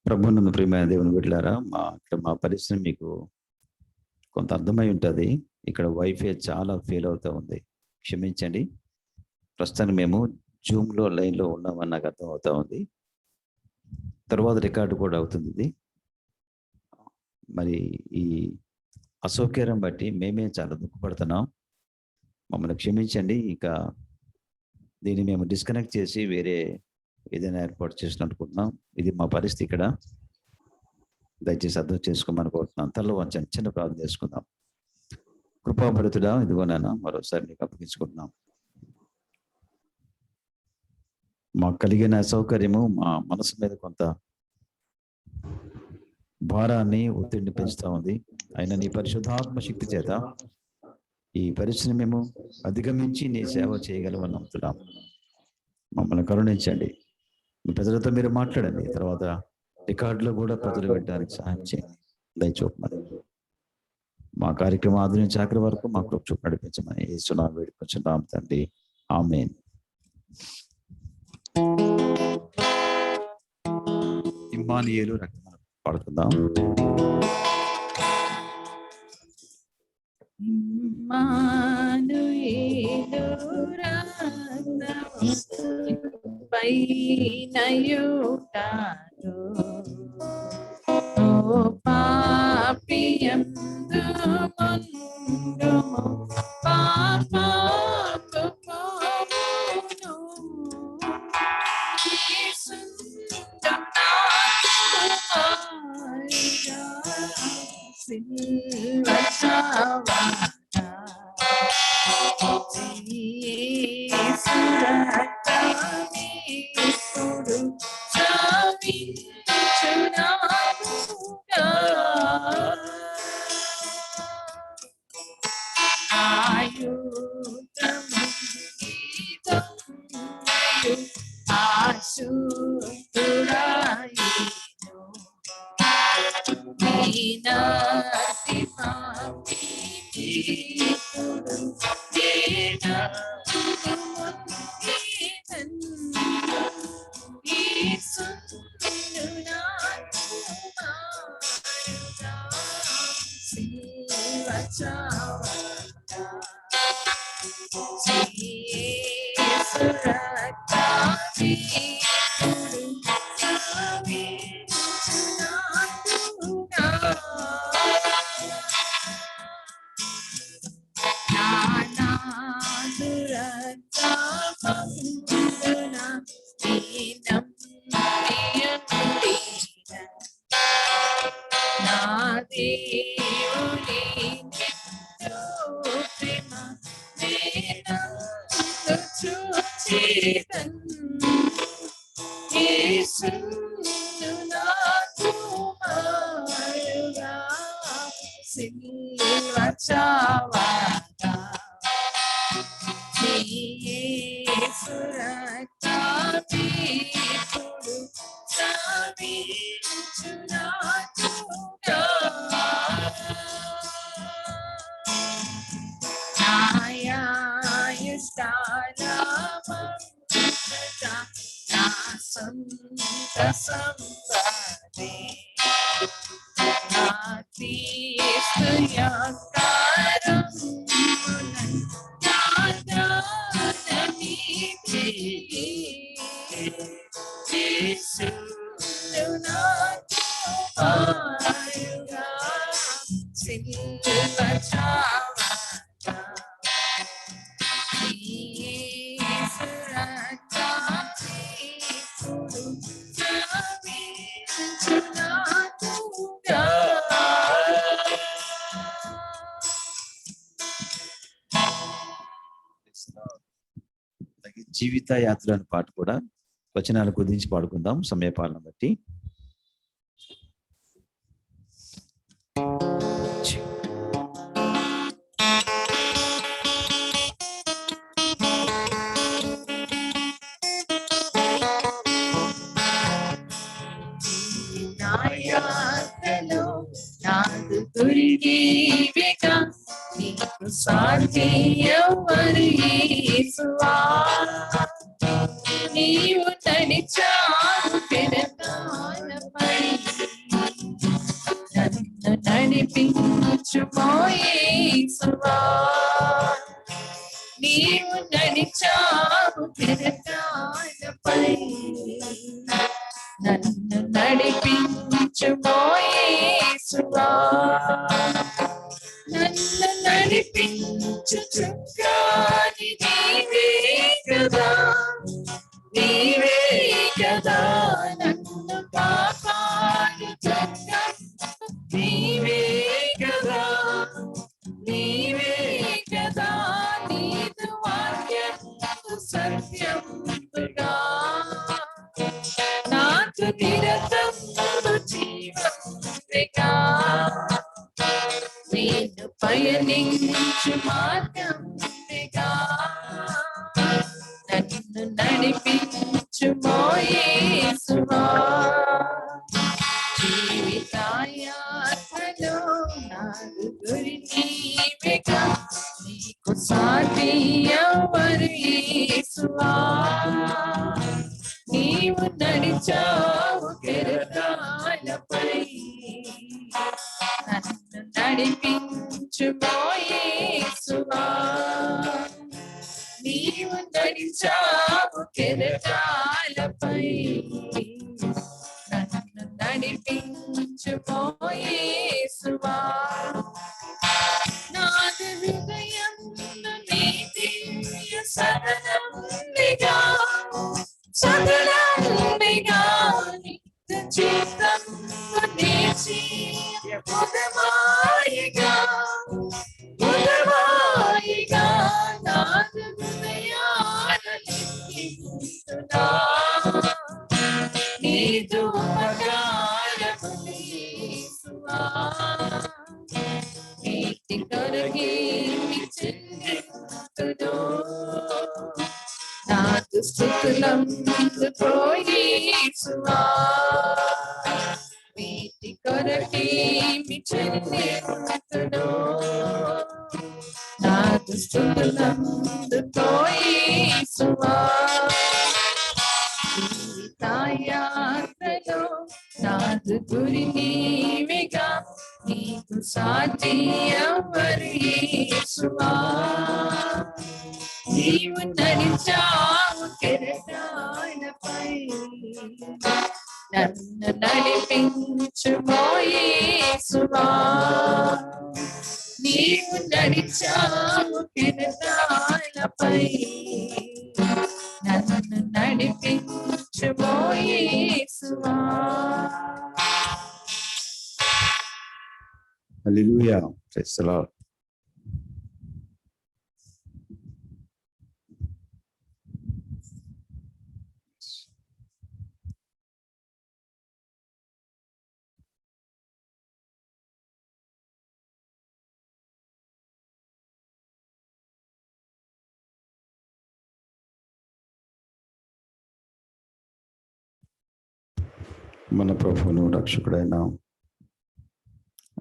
ప్రభువునందు ప్రియమైన దేవుని బిడ్డలారా, మా పరిస్థితి మీకు కొంత అర్థమై ఉంటుంది. ఇక్కడ వైఫై చాలా ఫెయిల్ అవుతూ ఉంది, క్షమించండి. ప్రస్తుతానికి మేము జూమ్లో లైన్లో ఉన్నామని నాకు అర్థం అవుతా ఉంది. తర్వాత రికార్డు కూడా అవుతుంది ఇది. మరి ఈ అసౌకర్యం బట్టి మేమే చాలా దుఃఖపడుతున్నాం, మమ్మల్ని క్షమించండి. ఇక దీన్ని మేము డిస్కనెక్ట్ చేసి వేరే ఏదైనా ఏర్పాటు చేసినట్టుకుంటున్నాం. ఇది మా పరిస్థితి ఇక్కడ, దయచేసి అర్థం చేసుకోమని కోరుతున్నాం. తలలో వంచండి, చిన్న ప్రార్థన చేసుకుందాం. కృపాభరితుడా, ఇదిగోనైనా మరోసారి నీకు అప్పగించుకుంటున్నాం. మాకు కలిగిన సౌకర్యము మా మనసు మీద కొంత భారాన్ని, ఒత్తిడిని పెంచుతూ ఉంది. అయినా నీ పరిశుద్ధాత్మ శక్తి చేత ఈ పరిస్థితిని మేము అధిగమించి నీ సేవ చేయగలమని నమ్ముతున్నాం. మమ్మల్ని కరుణించండి. మీ ప్రజలతో మీరు మాట్లాడండి. తర్వాత రికార్డులో కూడా ప్రజలు పెట్టడానికి సహాయం చేయండి, దయచూపమని. మా కార్యక్రమం ఆది నుంచి ఆఖరి వరకు మా కృప చూపు నడిపించమని యేసునామమున వేడుకొంచున్నాం తండ్రి, ఆమేన్. ఇమ్మానుయేలు రక్తం పాడుకుందాం. ఇమ్మానుయేలు పైనయుటారు, ఓ పాపియందు ముందుము పాపపు పోవును, యేసుందు నాకుమారుగా సిలువ చావగా, యేసు రక్తమిప్పుడు చావించునాకుగా, ఆయుధము ఇదొక్కయు ఆశుద్ధుడాయెను, నీనాటి పాపినిప్పుడు నేనెందుకు మొక్కేదను, యేసును నాకుమారుగా సిలువ చావగా, యేసు రక్తమిప్పుడు చావించునాకుగా, నానాదు రక్తమందున దీనముండిన నా దేవుని నిండు ప్రేమ నేనందు చూచెదను, యేసును నాకుమారుగా సిలువ చావగా, యేసు రక్తమిప్పుడు చావించునాకుగా, నాయాయుష్కాలమంతటా నా సొంత సంపదే, నా క్రీస్తు యొక్క రక్తమున నాదానమిదే, యేసును నాకుమారుగా సిలువ చావగా, యేసు రక్తమిప్పుడు చావించునాకుగా. జీవిత యాత్ర అనే పాట కూడా వచనాలు కుదించి పాడుకుందాం సమయపాలన బట్టి. నా యాత్రలో నాదు గురిగివిగా, నీకు సాటి ఎవరు యేసువా, నీవు నడిచావు పెదనాలపై నీవే కదా నన్ను కాపాడు చక్రం నీవే కదా నీవే కదా నీదు వాక్యం సత్యముగా నాకు నిరతం జీవముగా నేను పయనించు మార్గముగా నన్ను నడిపించు యేసువా జీవితాయాత్రలో నాకు గురి నీవేగా నీకు సాటి ఎవరు యేసువా నీవు నడిచావు కెరటాలపై నన్ను నడిపించు యేసువా నీవు నడిచావు కెరటాలపై నన్ను నడిపించు యేసువా నాది హృదయం నీతి సదనంగా సదనంగా నిత్య చిత్తం నేర్చి ఉదమాయిగా ఉదమాయిగా నాది హృదయాలనించునా నీదు ఉపకారములు యేసువా నీతి కొరకే చెల్లింతును నాకు స్తుతులందుకో యేసువా నీతి కొరకే చెల్లింతును నాకు స్తుతులందుకో యేసువా జీవితాయాత్రలో నాదు గురి నీవేగా నీకు సాటి ఎవరు యేసువా నీవు నడిచావు కెరటాలపై నన్ను నడిపించు యేసువా నీవు నడిచావు కెరటాలపై నన్ను నడిపించు యేసువా హల్లెలూయా ప్రైజ్ ది లార్డ్. మన ప్రభువును రక్షకుడైన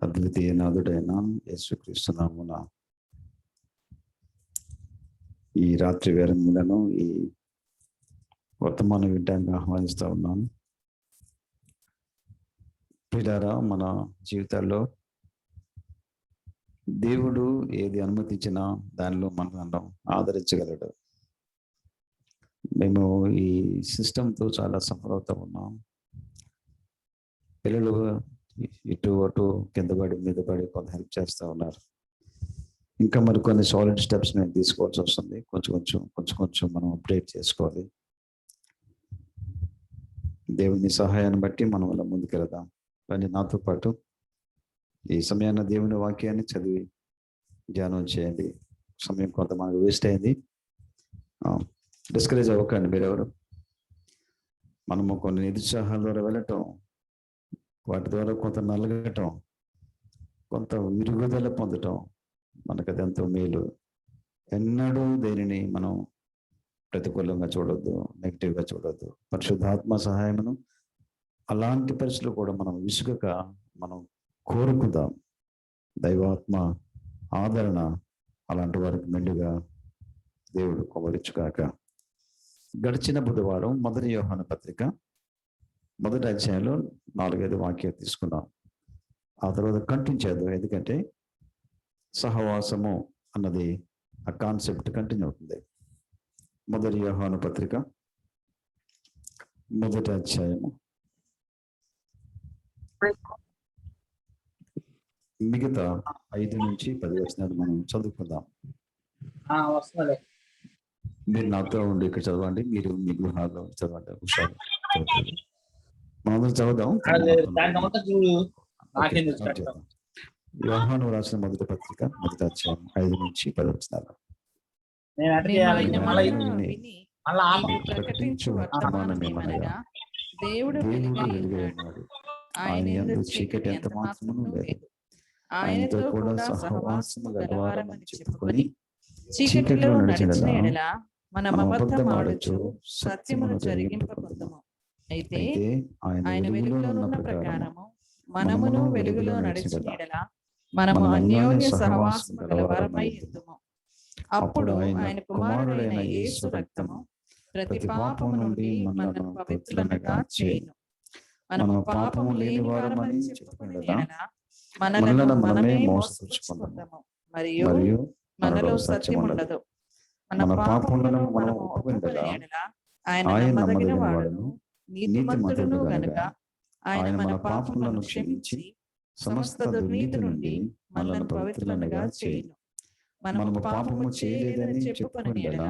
అద్వితీయ నాథుడైన యేసుక్రీస్తు నామమున ఈ రాత్రి వేళను ఈ వర్తమానం వింటానికి ఆహ్వానిస్తూ ఉన్నాను. ప్రియులారా, మన జీవితాల్లో దేవుడు ఏది అనుమతించినా దానిలో మనం ఆదరించగలడు. మేము ఈ సిస్టంతో చాలా సఫర్ అవుతూ ఉన్నాం. పిల్లలు ఇటు అటు కింద పడి మీద పడి కొంత హెల్ప్ చేస్తూ ఉన్నారు. ఇంకా మరి కొన్ని సాలిడ్ స్టెప్స్ మేము తీసుకోవాల్సి వస్తుంది. కొంచెం మనం అప్డేట్ చేసుకోవాలి. దేవుని సహాయాన్ని బట్టి మనం అలా ముందుకెళ్దాం. కానీ నాతో పాటు ఈ సమయాన్ని దేవుని వాక్యాన్ని చదివి ధ్యానం చేయండి. సమయం కొంత మనకు వేస్ట్ అయింది. డిస్కరేజ్ అవ్వకండి మీరెవరు. మనము కొన్ని నిరుత్సాహాల ద్వారా వెళ్ళటం, వాటి ద్వారా కొంత నలగటం, కొంత విరుగుదల పొందటం మనకు అది ఎంతో మేలు. ఎన్నడూ దేనిని మనం ప్రతికూలంగా చూడొద్దు, నెగిటివ్గా చూడొద్దు. పరిశుద్ధాత్మ సహాయమును అలాంటి పరిస్థితులు కూడా మనం విసుగక మనం కోరుకుందాం. దైవాత్మ ఆదరణ అలాంటి వారికి మెండుగా దేవుడు కుమరించుగాక. గడిచిన బుధవారం 1 యోహాను పత్రిక 1వ అధ్యాయంలో 4-5 వాక్యాలు తీసుకున్నాం. ఆ తర్వాత కంటిన్యూ చేద్దాం. ఎందుకంటే సహవాసము అన్నది ఆ కాన్సెప్ట్ కంటిన్యూ అవుతుంది. 1 యోహాను పత్రిక 1వ అధ్యాయము మిగతా 5 నుంచి 10 వచనాలు మనం చదువుకుందాం. వస్తుంది. మీరు నాతో ఉండి ఇక్కడ చదవండి, మీరు మీ గృహాల్లో చదవండి. హుషారు చదువుతారు. మనందరం చదువుదాం. దాని తర్వాత చూడు ఓకే, నాకెందుకు స్టార్ట్ చేద్దాం. యోహాను రాసిన మొదటి పత్రిక 1వ అధ్యాయం 5 నుంచి 10 వచనాలు. నేను అటు మేము చేయాలి ఆయన మళ్ళీ మాట విని విని మళ్ళీ మీకు ప్రకటించు వర్తమానమేమనగా దేవుడు దేవుడు వెలుగై వెలుగై ఉన్నాడు. ఉన్నాడు, ఆయన యందు చీకటి ఎంత మాత్రమును లేదు. ఆయనతో ఆయనతో కూడా కూడా సహవాసము గలవారమని గలవారమని చెప్పుకొని చీకటిలో నడిచిన ఎడల మనం మనం అబద్ధమాడొచ్చు, అబద్ధమాడొచ్చు, సత్యమును జరిగింపకొందుము. అయితే అయితే ఆయన వెలుగులోనున్న ప్రకారము మనమును వెలుగులో నడిచిన ఎడల మనము మనము అన్యోన్య సహవాసము సహవాసము గలవారమై గలవారమై ఉందుము. అప్పుడు ఆయన కుమారుడైన యేసు రక్తము ప్రతి పాపము నుండి మనల్ని పవిత్రులనుగా చేయును. మనము పాపము లేని వారమని చెప్పుకునే ఎడల మనలను మనమే మోసపుచ్చుకుందాము, మరియు మనలో సత్యం ఉండదు. మన పాపములను మనము ఒప్పుకొనిన ఎడల ఆయన నమ్మదగిన వాడును నీతిమంతుడును గనుక ఆయన మన పాపములను క్షమించి సమస్త దుర్నీతి నుండి మనలను పవిత్రులనుగా చేయును. మనము పాపము చేయలేదని చెప్పుకొని ఎడల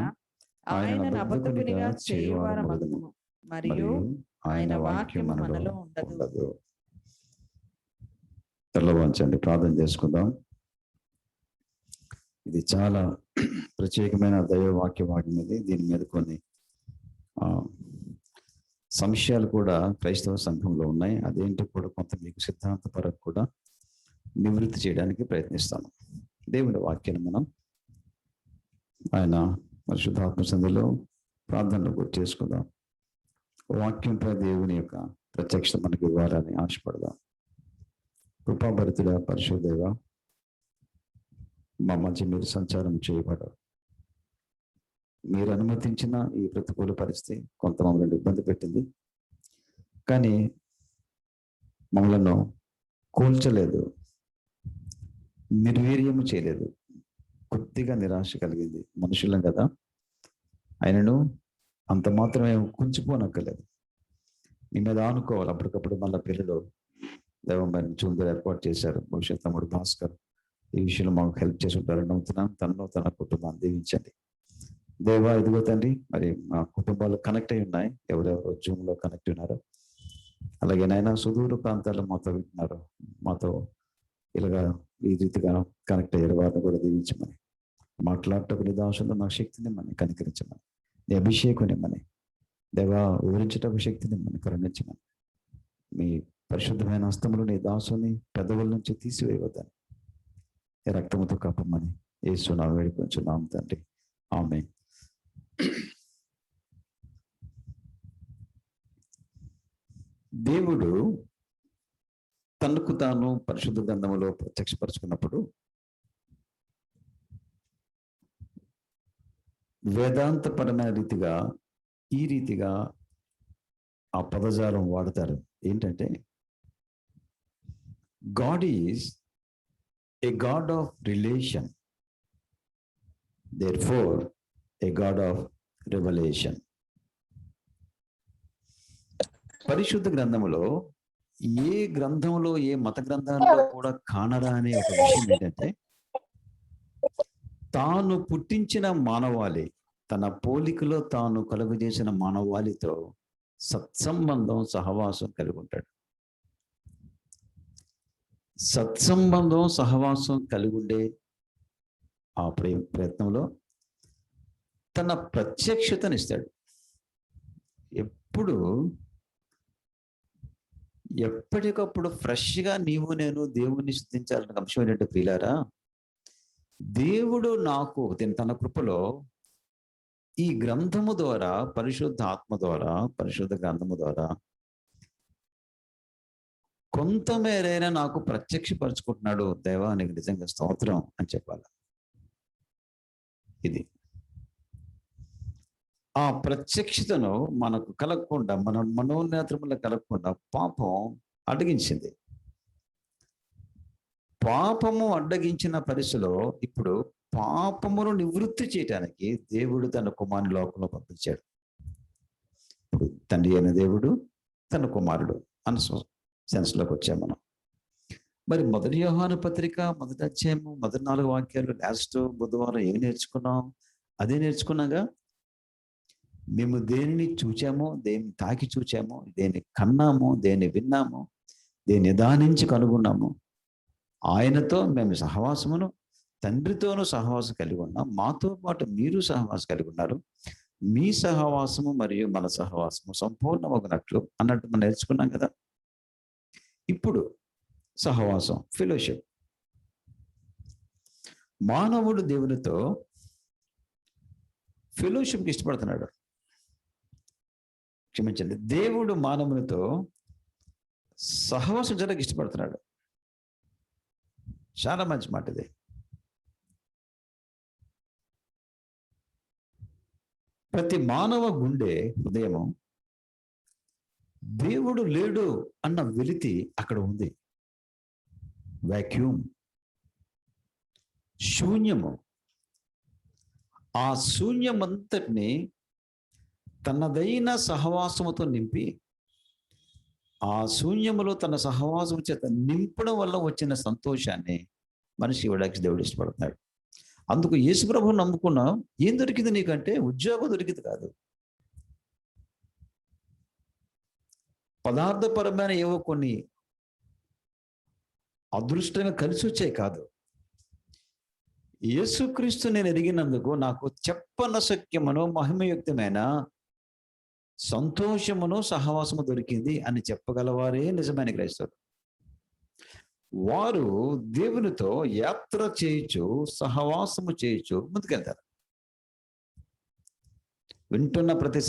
ఆయన అబద్ధకునిగా చేయువారమగుదుము, మరియు ఆయన వాక్యము మనలో ఉండదు. తెల్లవంచండి, ప్రార్థన చేసుకుందాం. ఇది చాలా ప్రత్యేకమైన దైవవాక్య భాగం. దీని మీద కొన్ని సంశయాలు కూడా క్రైస్తవ సంఘంలో ఉన్నాయి. అదేంటో కూడా కొంత మీకు సిద్ధాంతపరంగా కూడా నివృత్తి చేయడానికి ప్రయత్నిస్తాను. దేవుని వాక్యాన్ని మనం ఆయన పరిశుద్ధాత్మ సంధిలో ప్రార్థనలు కూడా చేసుకుందాం. వాక్యంపై దేవుని యొక్క ప్రత్యక్షత మనకి ఇవ్వాలని ఆశపడదాం. కృపాభరితుడ పరిశుద్ధేవ, మా మధ్య మీరు సంచారం చేయబడ్డారు. మీరు అనుమతించిన ఈ ప్రతికూల పరిస్థితి కొంత మమ్మల్ని ఇబ్బంది పెట్టింది, కానీ మమ్మలను కూల్చలేదు, నిర్వీర్యము చేయలేదు. కొద్దిగా నిరాశ కలిగింది. మనుషులం కదా, ఆయనను అంత మాత్రమే కుంచిపోనక్కర్లేదు. మీ మీద ఆనుకోవాలి. అప్పటికప్పుడు మళ్ళీ పిల్లలు దైవమైన చూందరు ఏర్పాటు చేశారు. బహుశా తమ్ముడు భాస్కర్ ఈ విషయంలో మాకు హెల్ప్ చేసి ఉంటారని నమ్ముతున్నాను. తనలో తన కుటుంబాన్ని దీవించండి దేవా. ఇదిగో తండ్రి, మరి మా కుటుంబాలు కనెక్ట్ అయి ఉన్నాయి. ఎవరెవరో జూమ్లో కనెక్ట్ ఉన్నారో, అలాగే నాయన సుదూర ప్రాంతాల్లో మాతో వింటున్నారు, మాతో ఇలాగా ఈ రీతిగా కనెక్ట్ అయ్యారు. వారిని కూడా దీవించమని, మాట్లాడటకు నీ దాసులు నా శక్తిని మనం కనికరించమని, నీ అభిషేకం ఇమ్మని దేవా, వివరించటకు శక్తిని మనం కరుణించమని, మీ పరిశుద్ధమైన హస్తములు నీ దాసుని పెదవుల నుంచి తీసివేయవద్దని రక్తముతో కప్పమని యేసు నా వేడుకొంచున్నాం తండ్రి, ఆమేన్. దేవుడు తనకు తాను పరిశుద్ధ గ్రంథములో ప్రత్యక్షపరుచుకున్నప్పుడు వేదాంతపరమైన రీతిగా ఈ రీతిగా ఆ పదజాలం వాడతారు. ఏంటంటే, God is a God of relation, therefore a God of revelation. పరిశుద్ధ గ్రంథములో ఏ గ్రంథంలో, ఏ మత గ్రంథాల్లో కూడా కానరా అనే ఒక విషయం ఏంటంటే, తాను పుట్టించిన మానవాళి, తన పోలికలో తాను కలుగజేసిన మానవాళితో సత్సంబంధం, సహవాసం కలిగి ఉంటాడు. సత్సంబంధం, సహవాసం కలిగి ఉండే ఆ ప్రయత్నంలో తన ప్రత్యక్షతనిస్తాడు. ఎప్పటికప్పుడు ఫ్రెష్గా నీవు నేను దేవుణ్ణి స్తుతించాలన్న అంశం ఏంటంటే ప్రియులారా, దేవుడు నాకు తన కృపలో ఈ గ్రంథము ద్వారా, పరిశుద్ధ ఆత్మ ద్వారా, పరిశుద్ధ గ్రంథము ద్వారా కొంతమేరైనా నాకు ప్రత్యక్షపరుచుకుంటున్నాడు. దేవా నీకు నిజంగా స్తోత్రం అని చెప్పాలి. ఇది ఆ ప్రత్యక్షతను మనకు కలగకుండా, మన మనోనేత్రములో కలగకుండా పాపం అడ్డగించింది. పాపము అడ్డగించిన పరిస్థితిలో ఇప్పుడు పాపమును నివృత్తి చేయడానికి దేవుడు తన కుమారుని లోకంలో పంపించాడు. ఇప్పుడు తండ్రి అయిన దేవుడు తన కుమారుడు అన్న సెన్స్లోకి వచ్చాం మనం. మరి మొదటి యోహాను పత్రిక 1వ అధ్యాయము 4 వాక్యాలు లాస్ట్ బుధవారం ఏం నేర్చుకున్నాం? అదే నేర్చుకున్నాగా. మేము దేనిని చూచామో, దేన్ని తాకి చూచామో, దేన్ని కన్నామో, దేన్ని విన్నామో, దేన్ని నిదానించి కనుగొన్నాము, ఆయనతో మేము సహవాసమును, తండ్రితోనూ సహవాసం కలిగి ఉన్నాం. మాతో పాటు మీరు సహవాసం కలిగి ఉన్నారు. మీ సహవాసము మరియు మన సహవాసము సంపూర్ణమగునట్లు అన్నట్టు మనం నేర్చుకున్నాం కదా. ఇప్పుడు సహవాసం, ఫెలోషిప్. మానవుడు దేవునితో ఫెలోషిప్కి ఇష్టపడుతున్నాడు. క్షమించండి, దేవుడు మానవునితో సహవాసం చేయడానికి ఇష్టపడుతున్నాడు. చాలా మంచి మాట ఇది. ప్రతి మానవ గుండె హృదయము దేవుడు లేడు అన్న వెలితి అక్కడ ఉంది. వాక్యూమ్, శూన్యము. ఆ శూన్యమంతటిని తనదైన సహవాసముతో నింపి, ఆ శూన్యములో తన సహవాసం చేత నింపడం వల్ల వచ్చిన సంతోషాన్ని మనిషి ఇవ్వడానికి దేవుడు ఇష్టపడుతున్నాడు. అందుకు యేసుప్రభువు నమ్ముకున్నాం. ఏం దొరికింది నీకంటే? ఉద్యోగం దొరికింది కాదు, పదార్థపరమైన ఏవో కొన్ని అదృష్టంగా కలిసి వచ్చాయి కాదు. యేసుక్రీస్తు నేను ఎరిగినందుకు నాకు చెప్పనశక్యమును మహిమయుక్తమైన సంతోషమును సహవాసము దొరికింది అని చెప్పగలవారే నిజమైన క్రైస్తవులు. వారు దేవునితో యాత్ర చేయొచ్చు, సహవాసము చేయొచ్చు, ముందుకెళ్తారు. వింటున్న ప్రతి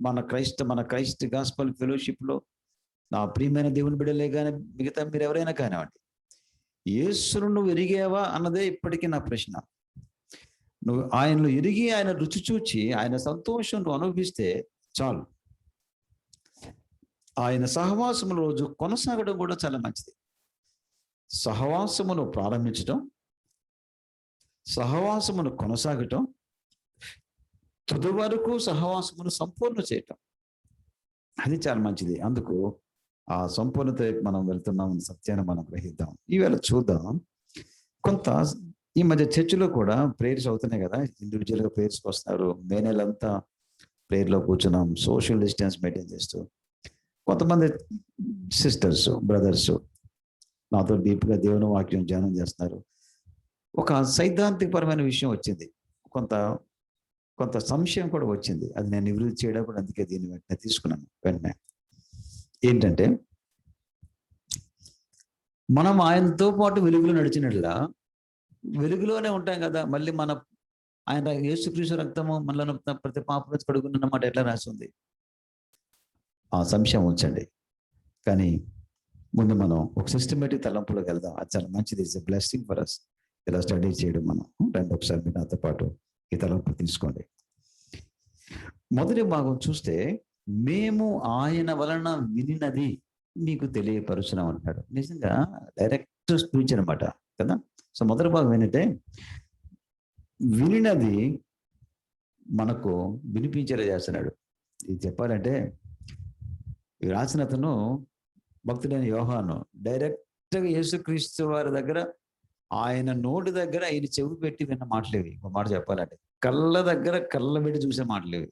మన క్రైస్ట్ గాస్పల్ ఫెలోషిప్లో నా ప్రియమైన దేవుని బిడ్డలే కానీ మిగతా మీరు ఎవరైనా కానివ్వండి, యేసును నువ్వు ఎరిగావా అన్నదే ఇప్పటికీ నా ప్రశ్న. నువ్వు ఆయనలో ఎరిగి ఆయన రుచి చూచి ఆయన సంతోషం నువ్వు అనుభవిస్తే చాలు. ఆయన సహవాసము రోజు కొనసాగడం కూడా చాలా మంచిది. సహవాసమును ప్రారంభించడం, సహవాసమును కొనసాగటం, తుది వరకు సహవాసమును సంపూర్ణ చేయటం, అది చాలా మంచిది. అందుకు ఆ సంపూర్ణత మనం వెళ్తున్నాం సత్యాన్ని మనం గ్రహిద్దాం. ఈవేళ చూద్దాం. కొంత ఈ మధ్య చర్చిలో కూడా ప్రేయర్స్ అవుతున్నాయి కదా, ఇండివిజువల్గా ప్రేయర్స్కి వస్తున్నారు. మే నెలంతా ప్రేయర్లో కూర్చున్నాం, సోషల్ డిస్టెన్స్ మెయింటైన్ చేస్తూ. కొంతమంది సిస్టర్స్, బ్రదర్స్ నాతో డీప్గా దేవుని వాక్యం ధ్యానం చేస్తున్నారు. ఒక సైద్ధాంతికపరమైన విషయం వచ్చింది, కొంత సంశయం కూడా వచ్చింది. అది నేను నివృత్తి చేయడం కూడా, అందుకే దీన్ని వెంటనే తీసుకున్నాను. వెంటనే ఏంటంటే, మనం ఆయనతో పాటు వెలుగులో నడిచినట్లా వెలుగులోనే ఉంటాం కదా, మళ్ళీ ఆయన యేసుక్రీస్తు రక్తము మనలో ప్రతి పాపం కడుగునన్నమాట ఎట్లా రాసింది? ఆ సంశయం ఉంచండి. కానీ ముందు మనం ఒక సిస్టమేటిక్ తలంపులోకి వెళ్దాం. అది చాలా మంచిది. It's a blessing for us ఇలా స్టడీ చేయడం. మనం రండి ఒకసారి మీరు నాతో పాటు ఈ తలంపు తీసుకోండి. మొదటి భాగం చూస్తే, మేము ఆయన వలన వినినది మీకు తెలియపరుచున్నాం అంటాడు. నిజంగా డైరెక్ట్ స్పీచ్ అనమాట కదా. సో మొదటి భాగం ఏంటంటే, వినినది మనకు వినిపించేలా చేస్తున్నాడు. ఇది చెప్పాలంటే, ఈ రాసిన అతను భక్తుడైన యోహాను డైరెక్ట్గా యేసుక్రీస్తు వారి దగ్గర, ఆయన నోటి దగ్గర ఆయన చెవి పెట్టి విన్న మాటలేవి. ఒక మాట చెప్పాలంటే, కళ్ళ దగ్గర కళ్ళ పెట్టి చూసే మాటలేవి.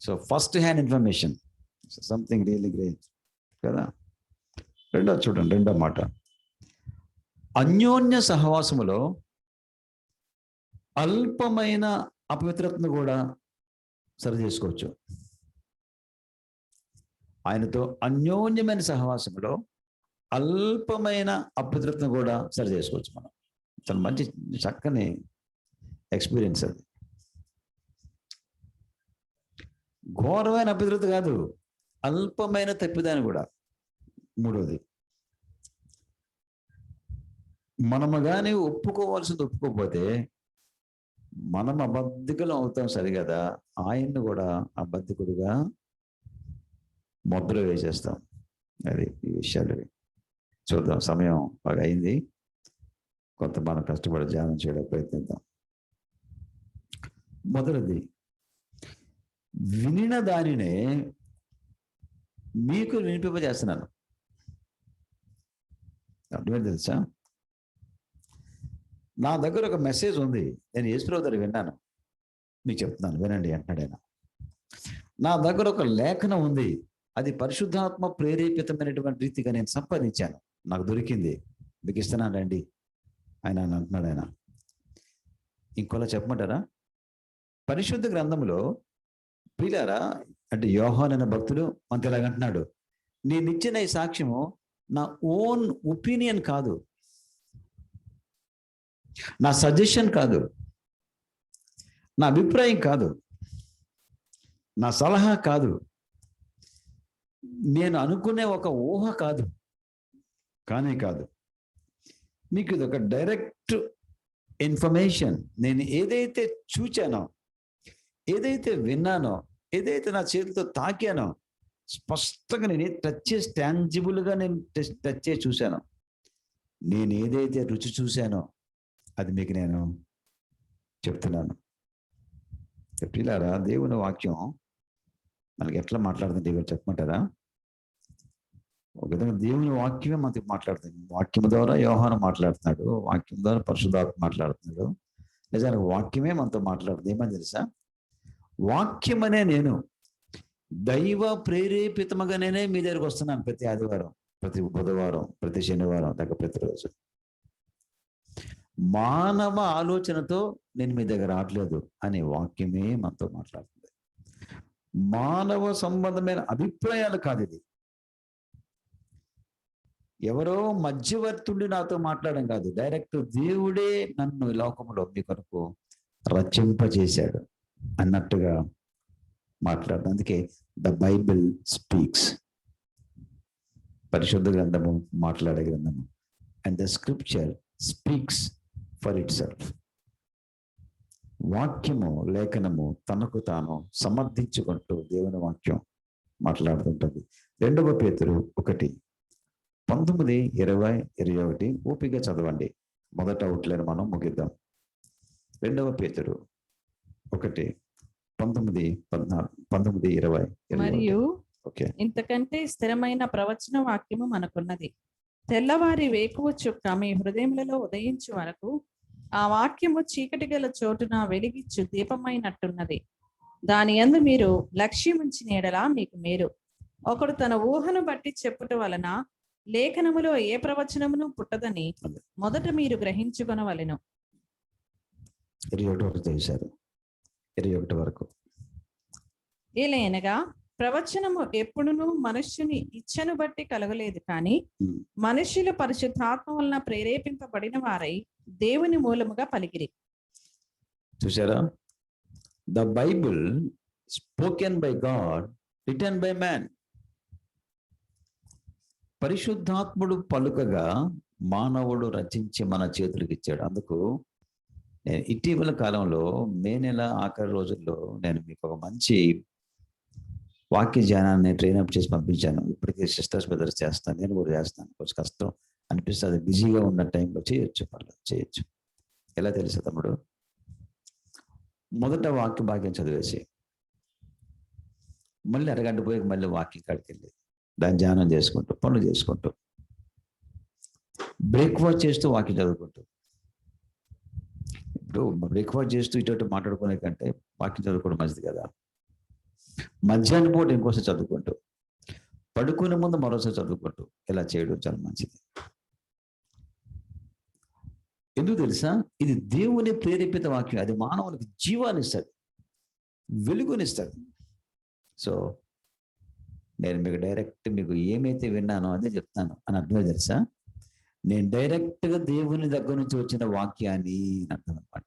So first hand information, something really great కదా. చూడండి రెండో మాట, అన్యోన్య సహవాసములో అల్పమైన అపవిత్రతను కూడా సరి చేసుకోవచ్చు. ఆయనతో అన్యోన్యమైన సహవాసంలో అల్పమైన అపవిత్రతను కూడా సరి చేసుకోవచ్చు మనం. చాలా మంచి చక్కని ఎక్స్పీరియన్స్ అది. ఘోరమైన అపవిత్రత కాదు, అల్పమైన తప్పిదాన్ని కూడా. మూడవది, మనము కానీ ఒప్పుకోవాల్సింది ఒప్పుకోకపోతే మనం అబద్ధికులు అవుతాం సరిగదా, ఆయన్ని కూడా అబద్ధికుడిగా ముద్ర వేసేస్తాం. అది ఈ విషయాలు చూద్దాం. సమయం బాగా అయింది, కొంత మనం కష్టపడి ధ్యానం చేయడానికి ప్రయత్నిద్దాం. మొదటిది, వినిన దానినే మీకు వినిపింపజేస్తున్నాను. అర్థమైంది తెలుసా? నా దగ్గర ఒక మెసేజ్ ఉంది, నేను యేసుప్రభువు దగ్గర విన్నాను, మీకు చెప్తున్నాను వినండి అంటున్నాడు ఆయన. నా దగ్గర ఒక లేఖనం ఉంది, అది పరిశుద్ధాత్మ ప్రేరేపితమైనటువంటి రీతిగా నేను సంపాదించాను, నాకు దొరికింది, మీకు ఇస్తున్నాను రండి ఆయన అని అంటున్నాడు. ఆయన ఇంకోలా చెప్పమంటారా? పరిశుద్ధ గ్రంథంలో ప్రియులారా, అంటే యోహాను అనే భక్తుడు మనకి ఇలాగంటున్నాడు, నేను ఇచ్చిన ఈ సాక్ష్యము నా ఓన్ ఒపీనియన్ కాదు, నా సజెషన్ కాదు, నా అభిప్రాయం కాదు, నా సలహా కాదు, నేను అనుకునే ఒక ఊహ కాదు, కాదు. మీకు ఇది ఒక డైరెక్ట్ ఇన్ఫర్మేషన్. నేను ఏదైతే చూచానో, ఏదైతే విన్నానో, ఏదైతే నా చేతితో తాకానో, స్పష్టంగా నేను టచ్ చేసి టాంజిబుల్గా నేను టచ్ చేసి చూశాను. నేను ఏదైతే రుచి చూశానో అది మీకు నేను చెప్తున్నాను. ప్రియులారా, దేవుని వాక్యం మనకి ఎట్లా మాట్లాడుతుంది ఇవాళ చెప్పమంటారా? ఒక విధంగా దేవుని వాక్యమే మనకి మాట్లాడుతుంది. వాక్యం ద్వారా యోహాను మాట్లాడుతున్నాడు, వాక్యం ద్వారా పరిశుద్ధాత్మ మాట్లాడుతున్నాడు. నిజానికి వాక్యమే మనతో మాట్లాడుతుంది. ఏమని తెలుసా? వాక్యం అనే నేను దైవ ప్రేరేపితముగానే మీ దగ్గరకు వస్తున్నాను ప్రతి ఆదివారం, ప్రతి బుధవారం, ప్రతి శనివారం, లేక ప్రతిరోజు. మానవ ఆలోచనతో నేను మీ దగ్గర రావట్లేదు అనే వాక్యమే మనతో మాట్లాడుతుంది. మానవ సంబంధమైన అభిప్రాయాలు కాదు ఇది. ఎవరో మధ్యవర్తుడి నాతో మాట్లాడడం కాదు, డైరెక్ట్ దేవుడే నన్ను ఈ లోకంలో మీ కొరకు రచింపజేశాడు అన్నట్టుగా మాట్లాడడం. అందుకే ద బైబిల్ స్పీక్స్, పరిశుద్ధ గ్రంథము మాట్లాడే గ్రంథము. And the scripture speaks for it self. వాక్యము, లేఖనము తనకు తాను సమర్థించుకుంటూ దేవుని వాక్యం మాట్లాడుతుంటుంది. 2 పేతురు 1:19, 20, 21 ఓపిక చదవండి. మొదట అవుట్లైన్ మనం ముగిద్దాం. 2 పేతురు 1:19, 20, 21. మరియు ఓకే, ఇంతకంటే స్థిరమైన ప్రవచన వాక్యము మనకున్నది. తెల్లవారి వేకువ చుక్క మీ హృదయములలో ఉదయించు వరకు ఆ వాక్యము చీకటి గల చోటున వెలిగిచ్చు దీపమైనట్టున్నది. దాని యందు మీరు లక్ష్యముంచిన ఎడల మీకు మేలు. ఒకడు తన ఊహను బట్టి చెప్పుట వలన లేఖనములో ఏ ప్రవచనమును పుట్టదని మొదట మీరు గ్రహించుకొనవలెను. 21 వరకు. ఏలయనగా ప్రవచనము ఎప్పుడునూ మనుష్యుని ఇచ్చను బట్టి కలగలేదు, కానీ మనుష్యులు పరిశుద్ధాత్మ వలన ప్రేరేపింపబడిన వారై దేవుని మూలముగా పలికిరి. చూసారా? The Bible spoken by God, written by man. పరిశుద్ధాత్ముడు పలుకగా మానవుడు రచించి మన చేతులకు ఇచ్చాడు. అందుకు నేను ఇటీవల కాలంలో మే నెల ఆఖరి రోజుల్లో నేను మీకు ఒక మంచి వాక్య ధ్యానాన్ని ట్రైనప్ చేసి పంపించాను. ఇప్పటికీ సిస్టర్స్ బ్రదర్స్ చేస్తాను, నేను కూడా చేస్తాను. కొంచెం కష్టం అనిపిస్తుంది, బిజీగా ఉన్న టైంలో చేయొచ్చు, పర్లేదు చేయొచ్చు. ఎలా తెలుసా తమ్ముడు? మొదట వాక్య భాగ్యం చదివేసి మళ్ళీ అరగంట పోయి మళ్ళీ వాక్యం కాడికి వెళ్ళి దాన్ని ధ్యానం చేసుకుంటూ, పనులు చేసుకుంటూ, బ్రేక్ఫాస్ట్ చేస్తూ వాక్యం చదువుకుంటూ. ఇప్పుడు బ్రేక్ఫాస్ట్ చేస్తూ ఇటు మాట్లాడుకునే కంటే వాక్యం చదువుకోవడం మంచిది కదా. మధ్యాహ్నం పూట ఇంకోసారి చదువుకుంటూ, పడుకునే ముందు మరోసారి చదువుకుంటూ, ఇలా చేయడం చాలా మంచిది. ఎందుకు తెలుసా? ఇది దేవుని ప్రేరేపిత వాక్యం. అది మానవునికి జీవాన్ని ఇస్తుంది, వెలుగునిస్తుంది. సో నేను మీకు డైరెక్ట్ మీకు ఏమైతే విన్నానో అదే చెప్తాను అని అర్థమే తెలుసా? నేను డైరెక్ట్గా దేవుని దగ్గర నుంచి వచ్చిన వాక్యాన్ని అర్థం అనమాట.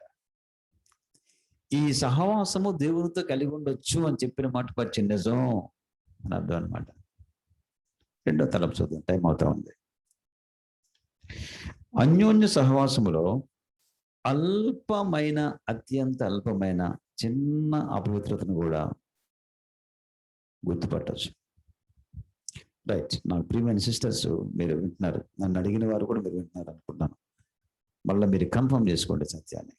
ఈ సహవాసము దేవునితో కలిగి ఉండొచ్చు అని చెప్పిన మాట పరిచయం నిజం అని అర్థం అనమాట. 2వ తలపు చూద్దాం, టైం అవుతా ఉంది. అన్యోన్య సహవాసములో అల్పమైన, అత్యంత అల్పమైన చిన్న అపవిత్రతను కూడా గుర్తుపట్టచ్చు. రైట్. నాకు ప్రియమైన సిస్టర్స్ మీరు వింటున్నారు, నన్ను అడిగిన వారు కూడా మీరు వింటున్నారు అనుకుంటున్నాను. మళ్ళీ మీరు కన్ఫర్మ్ చేసుకోండి సత్యాన్ని.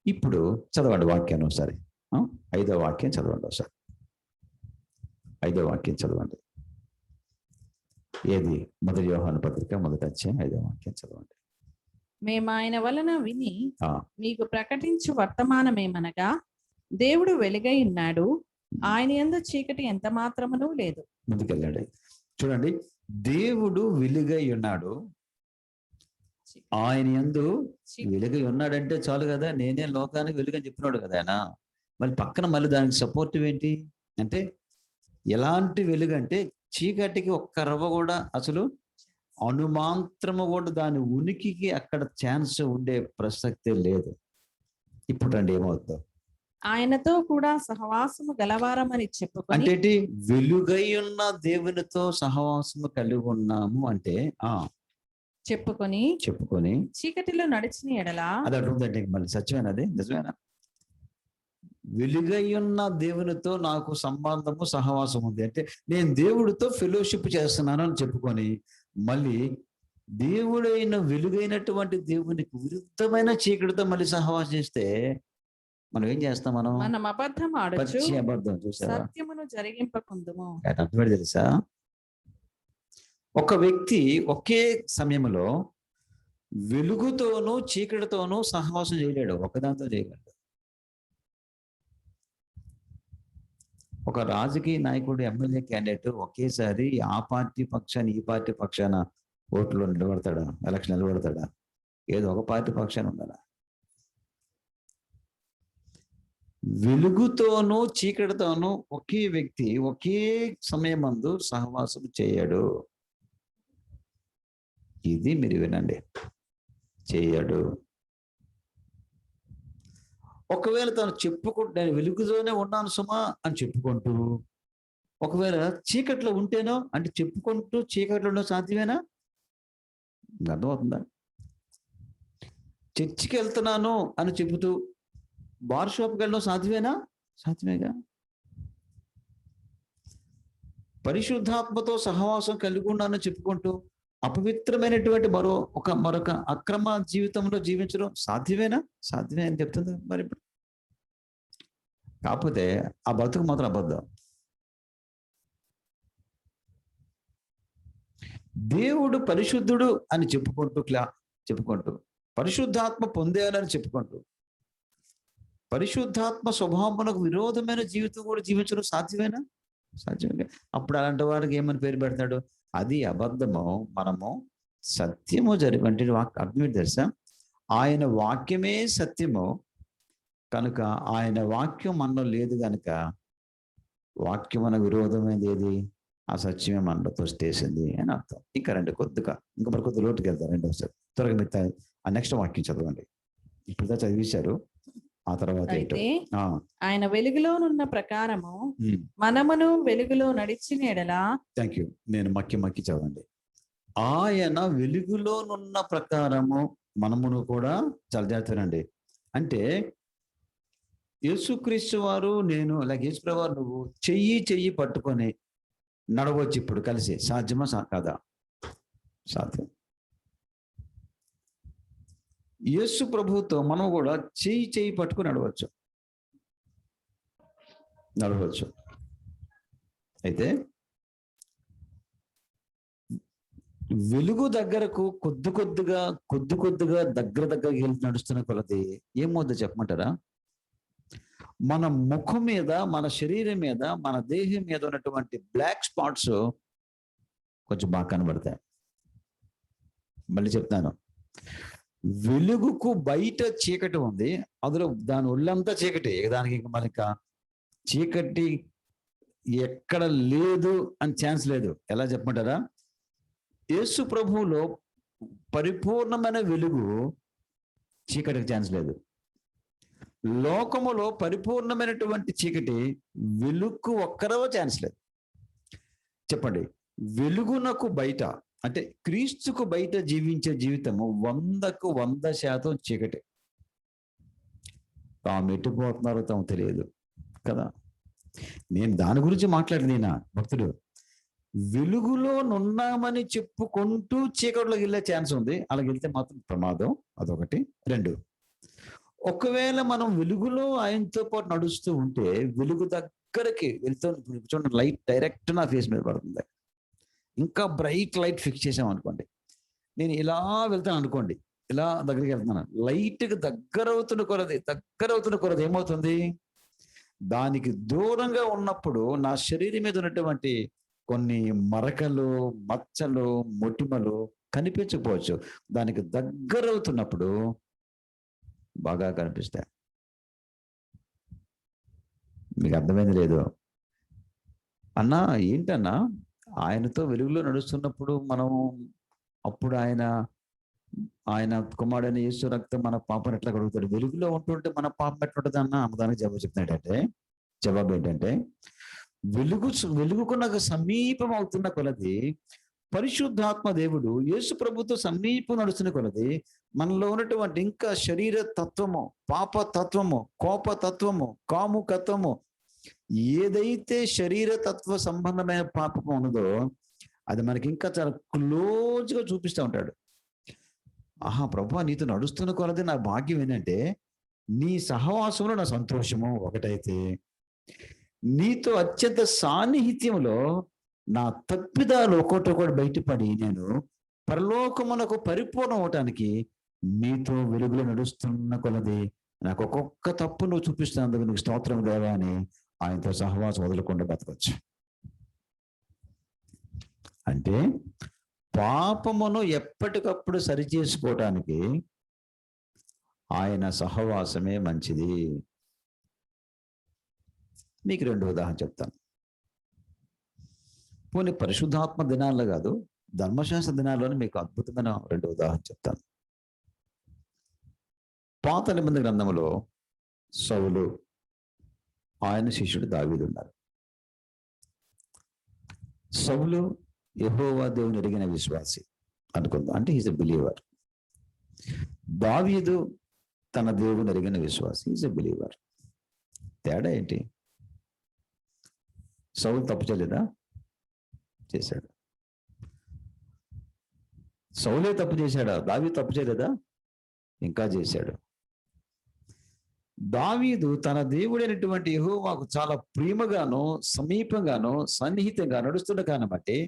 ఇప్పుడు చదవండి వాక్యాన్ని ఒకసారి. 5వ వాక్యం చదవండి ఒకసారి. 5వ వాక్యం చదవండి. ఏది? 1 యోహాను పత్రిక 1వ అధ్యాయం 5వ వాక్యం చదవండి. మేము ఆయన వలన విని మీకు ప్రకటించు వర్తమానమేమనగా, దేవుడు వెలుగై ఉన్నాడు, ఆయన యందు చీకటి ఎంత మాత్రమును లేదు. ముందుకెళ్ళాడు. చూడండి, దేవుడు వెలుగై ఉన్నాడు, ఆయన యందు వెలుగై ఉన్నాడంటే చాలు కదా, నేనే లోకానికి వెలుగని చెప్పినాడు కదా ఆయన. మళ్ళీ పక్కన మళ్ళీ దానికి సపోర్టివ్ ఏంటి అంటే, ఎలాంటి వెలుగు అంటే చీకటికి ఒక్క రవ్వ కూడా అసలు అణుమాత్రము కూడా దాని ఉనికికి అక్కడ ఛాన్స్ ఉండే ప్రసక్తే లేదు. ఇప్పుడు రండి ఏమవుతుందో. ఆయనతో కూడా సహవాసము గలవారమని చెప్పుకొని, అంటే వెలుగై ఉన్న దేవునితో సహవాసము కలిగి ఉన్నాము అంటే చెప్పుకొని చీకటిలో నడిచిన ఎడల, అది అటుందంటే మళ్ళీ సత్యమేనా? అది నిజమేనా? వెలుగై ఉన్న దేవునితో నాకు సంబంధము సహవాసం ఉంది అంటే నేను దేవుడితో ఫెలోషిప్ చేస్తున్నాను అని చెప్పుకొని, మళ్ళీ దేవుడైన వెలుగైనటువంటి దేవునికి విరుద్ధమైన చీకటితో మళ్ళీ సహవాసం చేస్తే మనం ఏం చేస్తాం? మనం అబద్ధం ఆడొచ్చు, పచ్చి అబద్ధం. చూసావా? సత్యమును జరిగింపకుందుము. అర్థమైంది తెలుసా? ఒక వ్యక్తి ఒకే సమయంలో వెలుగుతోనూ చీకటితోనూ సహవాసం చేయలేడు, ఒకదాంతో చేయగలడు. ఒక రాజకీయ నాయకుడు, ఎమ్మెల్యే క్యాండిడేట్ ఒకేసారి ఆ పార్టీ పక్షాన్ని ఈ పార్టీ పక్షాన ఓట్లు నిలబడతాడా? ఎలక్షన్ నిలబడతాడా? ఏదో ఒక పార్టీ పక్షాన ఉండాలా. వెలుగుతోనూ చీకటితోనూ ఒకే వ్యక్తి ఒకే సమయమందు సహవాసం చేయడు. ఇది మీరు వినండి, చేయడు. ఒకవేళ తను చెప్పుకుంటూ నేను వెలుగుతోనే ఉన్నాను సుమా అని చెప్పుకుంటూ, ఒకవేళ చీకట్లో ఉంటేనో అంటే చెప్పుకుంటూ చీకట్లో ఉండడం సాధ్యమేనా? అర్థమవుతుందా? చర్చికి వెళ్తున్నాను అని చెబుతూ బార్ షాప్కి వెళ్ళడం సాధ్యమేనా? సాధ్యమేగా. పరిశుద్ధాత్మతో సహవాసం కలిగి ఉన్నానని చెప్పుకుంటూ అపవిత్రమైనటువంటి మరొక అక్రమ జీవితంలో జీవించడం సాధ్యమేనా? సాధ్యమే అని చెప్తుంది మరి ఇప్పుడు. కాకపోతే ఆ బతుకు మాత్రం అబద్ధం. దేవుడు పరిశుద్ధుడు అని చెప్పుకుంటూ పరిశుద్ధాత్మ పొందేయాలని చెప్పుకుంటూ పరిశుద్ధాత్మ స్వభావమునకు విరోధమైన జీవితం కూడా జీవించడం సాధ్యమేనా? సాధ్యమే. అప్పుడు అలాంటి వారికి ఏమని పేరు పెడతాడు? అది అబద్ధము. మనము సత్యము అంటే అర్థం ఏంటి తెలుసా? ఆయన వాక్యమే సత్యము కనుక ఆయన వాక్యం మనలో లేదు కనుక వాక్యం మన విరోధమైనది ఏది? ఆ సత్యమే మనలో తోసేసింది అని అర్థం. ఇంకా రండి మరి కొద్ది లోటుకి వెళ్తారు. రెండోసారి త్వరగా మిగతా ఆ నెక్స్ట్ వాక్యం చదవండి. ఇప్పుడు చదివించారు. ఆ తర్వాత అయితే ఆయన వెలుగులోనున్న ప్రకారము మనమును వెలుగులో నడిచిన ఎడల. Thank you. నేను మక్కి చదవండి. ఆయన వెలుగులోనున్న ప్రకారము మనమును కూడా చాలా జాగ్రత్తనండి. అంటే యేసుక్రీస్తు వారు నేను అలాగే యేసుప్రభు వారు నువ్వు చెయ్యి పట్టుకొని నడవచ్చు ఇప్పుడు కలిసి. సాధ్యమా కాదా? సాధ్యం. యేసు ప్రభుతో మనం కూడా చెయ్యి పట్టుకుని నడవచ్చు. అయితే వెలుగు దగ్గరకు కొద్ది కొద్దిగా దగ్గరకి వెళ్ళి నడుస్తున్న కొలది ఏమవుద్దో చెప్పమంటారా? మన ముఖం మీద, మన శరీరం మీద, మన దేహం మీద ఉన్నటువంటి బ్లాక్ స్పాట్స్ కొంచెం బాగా కనబడతాయి. మళ్ళీ చెప్తాను, వెలుగుకు బయట చీకటి ఉంది, అందులో దాని ఒళ్ళంతా చీకటి. దానికి మనకి చీకటి ఎక్కడ లేదు అని ఛాన్స్ లేదు. ఎలా చెప్పమంటారా? యేసు ప్రభువులో పరిపూర్ణమైన వెలుగు, చీకటికి ఛాన్స్ లేదు. లోకములో పరిపూర్ణమైనటువంటి చీకటి, వెలుగు ఒక్కరవ ఛాన్స్ లేదు. చెప్పండి, వెలుగునకు బయట అంటే క్రీస్తుకు బయట జీవించే జీవితము 100% చీకటి. తాము ఎట్టుపోతున్నారో తాము తెలియదు కదా. నేను దాని గురించి మాట్లాడినా భక్తుడు వెలుగులో నున్నామని చెప్పుకుంటూ చీకటిలోకి వెళ్ళే ఛాన్స్ ఉంది. అలాగ వెళ్తే మాత్రం ప్రమాదం. అదొకటి. 2, ఒకవేళ మనం వెలుగులో ఆయనతో పాటు నడుస్తూ ఉంటే వెలుగు దగ్గరికి వెళ్తూ చూడండి, లైట్ డైరెక్ట్ నా ఫేస్ మీద పడుతుంది. ఇంకా బ్రైట్ లైట్ ఫిక్స్ చేసాం అనుకోండి, నేను ఇలా వెళ్తాను అనుకోండి, ఇలా దగ్గరికి వెళ్తున్నాను, లైట్కి దగ్గర అవుతున్న కొరది ఏమవుతుంది? దానికి దూరంగా ఉన్నప్పుడు నా శరీరం మీద ఉన్నటువంటి కొన్ని మరకలు, మచ్చలు, మొటిమలు కనిపించకపోవచ్చు. దానికి దగ్గరవుతున్నప్పుడు బాగా కనిపిస్తాయి. మీకు అర్థమైంది లేదు? అన్నా ఏంటన్నా, ఆయనతో వెలుగులో నడుస్తున్నప్పుడు మనం అప్పుడు ఆయన కుమారుడైన యేసు రక్తం మన పాపను ఎట్లా కడుగుతాడు? వెలుగులో ఉంటుంటే మన పాపం ఎట్లుంటుంది అన్న అన్నదానికి జవాబు ఏంటంటే వెలుగుకు నాకు సమీపం అవుతున్న కొలది పరిశుద్ధాత్మ దేవుడు యేసు ప్రభుతో సమీపం నడుస్తున్న కొలది మనలో ఉన్నటువంటి ఇంకా శరీర తత్వము, పాప తత్వము, కోప తత్వము, కాముకత్వము, ఏదైతే శరీర తత్వ సంబంధమైన పాపం ఉన్నదో అది మనకి ఇంకా చాలా క్లోజ్గా చూపిస్తూ ఉంటాడు. ఆహా ప్రభు, నీతో నడుస్తున్న కొలది నా భాగ్యం ఏంటంటే నీ సహవాసంలో నా సంతోషము ఒకటైతే, నీతో అత్యంత సాన్నిహిత్యంలో నా తప్పిదాలు ఒకటొకటి బయటపడి నేను పరలోకమునకు పరిపూర్ణం అవటానికి నీతో వెలుగులో నడుస్తున్న కొలది నాకు ఒక్కొక్క తప్పు నువ్వు చూపిస్తున్నందుకు నీకు స్తోత్రం దేవా అని ఆయనతో సహవాసం వదలకుండా బతకొచ్చు. అంటే పాపమును ఎప్పటికప్పుడు సరిచేసుకోవటానికి ఆయన సహవాసమే మంచిది. మీకు 2 ఉదాహరణ చెప్తాను. పోనీ పరిశుద్ధాత్మ దినాల్లో కాదు, ధర్మశాస్త్ర దినాల్లోనే మీకు అద్భుతమైన 2 ఉదాహరణ చెప్తాను. పాత నిబంధన గ్రంథంలో సౌలు, ఆయన శిష్యుడు దావీదు ఉన్నారు. సౌలు యెహోవా దేవుని ఎరిగిన విశ్వాసి అనుకుందాం, అంటే ఈజ్ ఎ బిలీవర్. దావీదు తన దేవుని ఎరిగిన విశ్వాసి, ఈజ్ ఎ బిలీవర్. తేడా ఏంటి? సౌలు తప్పు చేయలేదా? చేశాడు. సౌలే తప్పు చేశాడా? దావీదు తప్పు చేయలేదా? ఇంకా చేశాడు. దావీదు తన దేవుడైనటువంటి యెహోవాకు చాలా ప్రేమగాను, సమీపంగాను, సన్నిహితంగా నడుస్తున్న కారణం బట్టి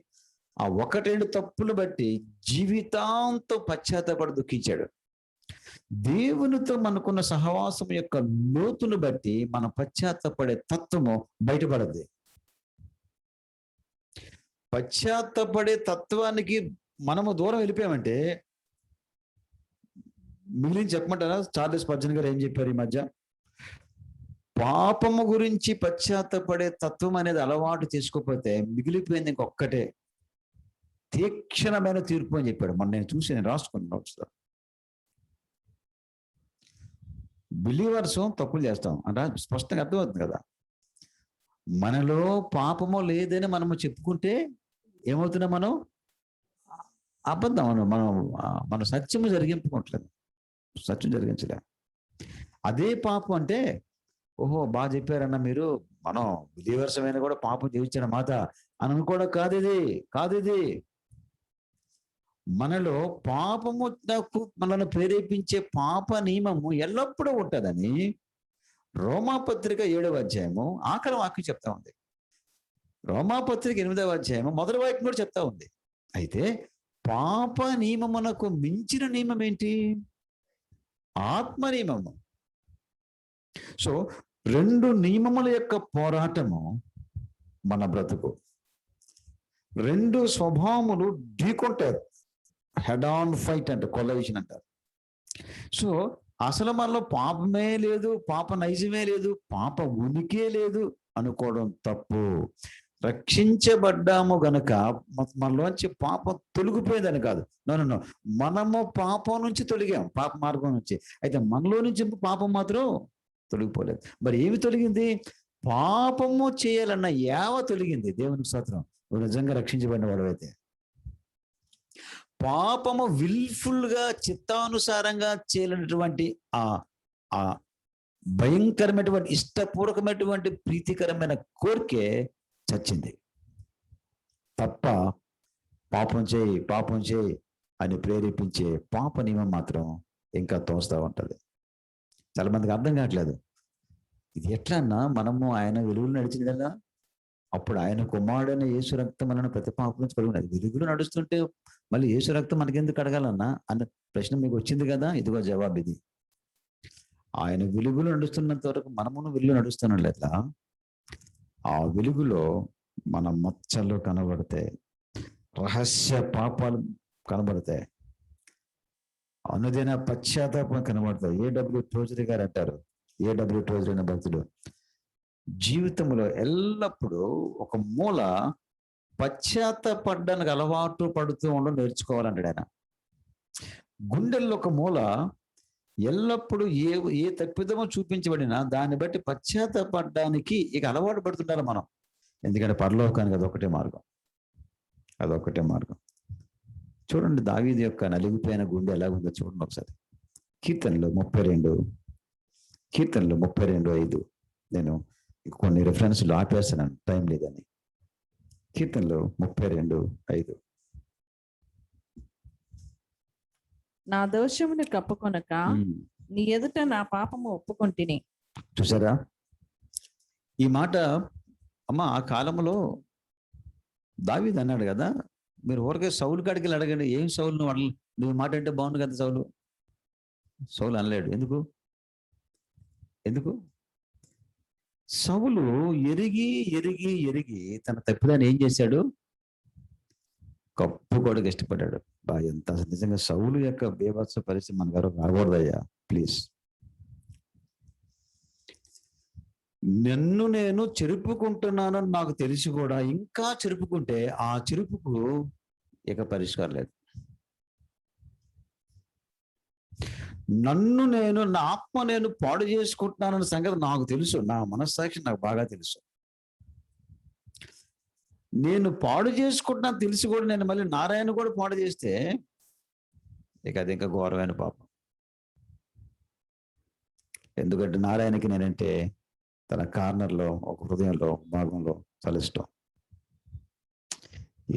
ఆ 1-2 తప్పులు బట్టి జీవితాంతం పశ్చాత్తాపడి దుఃఖించాడు. దేవునితో మనకున్న సహవాసం యొక్క లోతును బట్టి మన పశ్చాత్తాపడే తత్వము బయటపడద్ది. పశ్చాత్తాపడే తత్వానికి మనము దూరం వెళ్ళిపోయామంటే మిగిలిన చెప్పమంటారా? చార్లెస్ స్పర్జన్ గారు ఏం చెప్పారు ఈ మధ్య? పాపము గురించి పశ్చాత్తాపడే తత్వం అనేది అలవాటు చేసుకోకపోతే మిగిలిపోయింది ఇంకొక్కటే, తీక్షణమైన తీర్పు అని చెప్పాడు. మొన్న నేను రాసుకున్న నోట్స్లో. బిలీవర్స్ తప్పులు చేస్తాం అంటే స్పష్టంగా అర్థమవుతుంది కదా. మనలో పాపము లేదని మనము చెప్పుకుంటే ఏమవుతున్నాం? మనం అబద్ధం, మనం సత్యము జరిగింపుకోవట్లేదు, సత్యం జరిగించలే. అదే పాపం అంటే ఓహో బాగా చెప్పారన్న మీరు, మనం బిలీవర్స్ అయినా కూడా పాపం జీవించిన మాట అని అనుకోవడం కాదు ఇది. మనలో పాపము మనల్ని ప్రేరేపించే పాప నియమము ఎల్లప్పుడూ ఉంటుందని రోమాపత్రిక 7వ అధ్యాయము ఆఖరి వాక్యం చెప్తా ఉంది. రోమాపత్రిక 8వ అధ్యాయము మొదటి వాక్యం కూడా చెప్తా ఉంది. అయితే పాప నియమమునకు మించిన నియమం ఏంటి? ఆత్మ నియమము. సో 2 నియమముల యొక్క పోరాటము మన బ్రతుకు. 2 స్వభావములు ఢీకొంటారు. హెడ్ ఆన్ ఫైట్ అంటే కొలైజన్ అంటారు. సో అసలు మనలో పాపమే లేదు, పాప నైజమే లేదు, పాప ఉనికే లేదు అనుకోవడం తప్పు. రక్షించబడ్డాము గనక మనలోంచి పాపం తొలగిపోయేదని కాదు. నో, మనము పాపం నుంచి తొలిగాం, పాప మార్గం నుంచి. అయితే మనలో నుంచి పాపం మాత్రం తొలగిపోలేదు. మరి ఏమి తొలగింది? పాపము చేయాలన్న యావ తొలగింది. దేవునికి స్తోత్రం. నువ్వు నిజంగా రక్షించబడిన వాడవైతే పాపము విల్ఫుల్గా చిత్తానుసారంగా చేయాలన్నటువంటి ఆ భయంకరమైనటువంటి ఇష్టపూర్వకమైనటువంటి ప్రీతికరమైన కోరికే చచ్చింది తప్ప పాపం చేయి అని ప్రేరేపించే పాప నియమం మాత్రం ఇంకా తోస్తూ ఉంటుంది. చాలా మందికి అర్థం కావట్లేదు. ఇది ఎట్లన్నా మనము ఆయన వెలుగులో నడిచింది కదా, అప్పుడు ఆయన కుమారుడైన యేసు రక్తం మనను ప్రతి పాపం నుంచి కడుగున్నది. వెలుగులో నడుస్తుంటే మళ్ళీ యేసు రక్తం మనకెందుకు కడగాలన్నా అన్న ప్రశ్న మీకు వచ్చింది కదా. ఇదిగో జవాబు ఇది. ఆయన వెలుగులో నడుస్తున్నంత వరకు మనమును వెలుగు నడుస్తున్నాం లేదా, ఆ వెలుగులో మన మచ్చలు కనబడతాయి, రహస్య పాపాలు కనబడతాయి, అనుదిన పశ్చాత్తాపం కనబడతాయి. ఏడబ్ల్యూ టోజరీ గారు అంటారు, ఏడబ్ల్యూ టోజరీ అనే భక్తుడు, జీవితంలో ఎల్లప్పుడూ ఒక మూల పశ్చాత్తాపడడానికి అలవాటు పడుతూ ఉండడం నేర్చుకోవాలంటాడు ఆయన. గుండెల్లో ఒక మూల ఎల్లప్పుడూ ఏ తప్పిదమో చూపించబడినా దాన్ని బట్టి పశ్చాత్తాపడడానికి ఇక అలవాటు పడుతుంటారు మనం. ఎందుకంటే పరలోకానికి అదొకటే మార్గం, అదొకటే మార్గం. చూడండి దావీదు యొక్క నలిగిపోయిన గుండె ఎలాగుందో చూడండి ఒకసారి. కీర్తనలు 32:5. నేను కొన్ని రిఫరెన్స్లు ఆపేస్తున్నాను, టైం లేదని. కీర్తనలు 32:5. నా దోషమును కప్పుకొనక నీ ఎదుట నా పాపము ఒప్పుకొంటిని. చూసారా ఈ మాట? అమ్మ ఆ కాలంలో దావీదు అన్నాడు కదా, మీరు ఊరికే సౌలు కాడికి వెళ్ళి అడగండి, ఏం సౌలు నువ్వు మాట అంటే బాగుంది కదా. సౌలు అనలేడు. ఎందుకు? సౌలు ఎరిగి తన తప్పిదాన్ని ఏం చేశాడు? కప్పుకోవడానికి ఇష్టపడ్డాడు. ఎంత నిజంగా సౌలు యొక్క బేభత్స పరిస్థితి మన గారు రాకూడదయ్యా ప్లీజ్. నన్ను నేను చెరుపుకుంటున్నానని నాకు తెలిసి కూడా ఇంకా చెరుపుకుంటే ఆ చెరుపుకు ఇక పరిష్కారం లేదు. నా ఆత్మ నేను పాడు చేసుకుంటున్నానన్న సంగతి నాకు తెలుసు, నా మనస్సాక్షి నాకు బాగా తెలుసు. నేను పాడు చేసుకుంటున్నాను తెలిసి కూడా నేను మళ్ళీ నారాయణ కూడా పాడు చేస్తే ఇక అది ఇంకా ఘోరమైన పాపం. ఎందుకంటే నారాయణకి నేనంటే తన కార్నర్లో, ఒక హృదయంలో, భాగంలో చాలా ఇష్టం.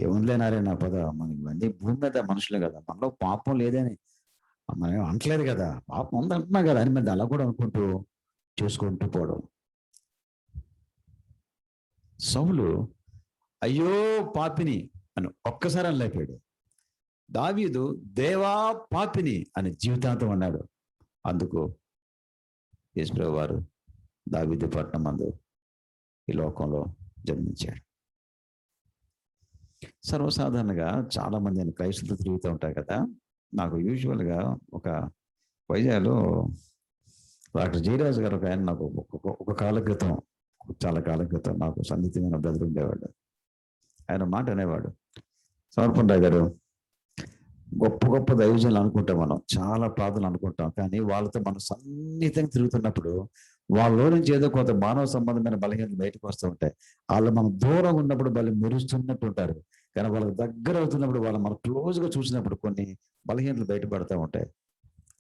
ఏముందిలే నారాయణ పద, మనకి ఇవన్నీ భూమి మీద మనుషులే కదా, మనలో పాపం లేదని మనం అంటలేదు కదా, పాపం ఉంది అంటున్నా కదా అని మరి అలా కూడా అనుకుంటూ చేసుకుంటూ పోవడం. సౌలు అయ్యో పాపిని అని ఒక్కసారి అనలేపాడు. దావీదు దేవా పాపిని అని జీవితాంతం అన్నాడు. అందుకు యేసుప్రభువు వారు దావీదు పట్టణం మందు ఈ లోకంలో జన్మించాడు. సర్వసాధారణంగా చాలా మంది క్రైస్తవులు తిరుగుతూ ఉంటారు కదా. నాకు యూజువల్గా ఒక వైజాగ్లో డాక్టర్ జయరాజు గారు ఒక ఆయన నాకు చాలా కాలం క్రితం నాకు సన్నిహితమైన బ్రదర్ ఉండేవాడు. ఆయన మాట అనేవాడు, సమర్పణ రావు గారు, గొప్ప దైవజనులు అనుకుంటాం, మనం చాలా ప్రార్థనలు అనుకుంటాం, కానీ వాళ్ళతో మనం సన్నిహితంగా తిరుగుతున్నప్పుడు వాళ్ళలో నుంచి ఏదో కొంత మానవ సంబంధమైన బలహీనతలు బయటకు వస్తూ ఉంటాయి. వాళ్ళు మనం దూరంగా ఉన్నప్పుడు వాళ్ళు మెరుస్తున్నట్టు ఉంటారు, కానీ వాళ్ళకి దగ్గర అవుతున్నప్పుడు వాళ్ళు మనం క్లోజ్గా చూసినప్పుడు కొన్ని బలహీనతలు బయటపడుతూ ఉంటాయి.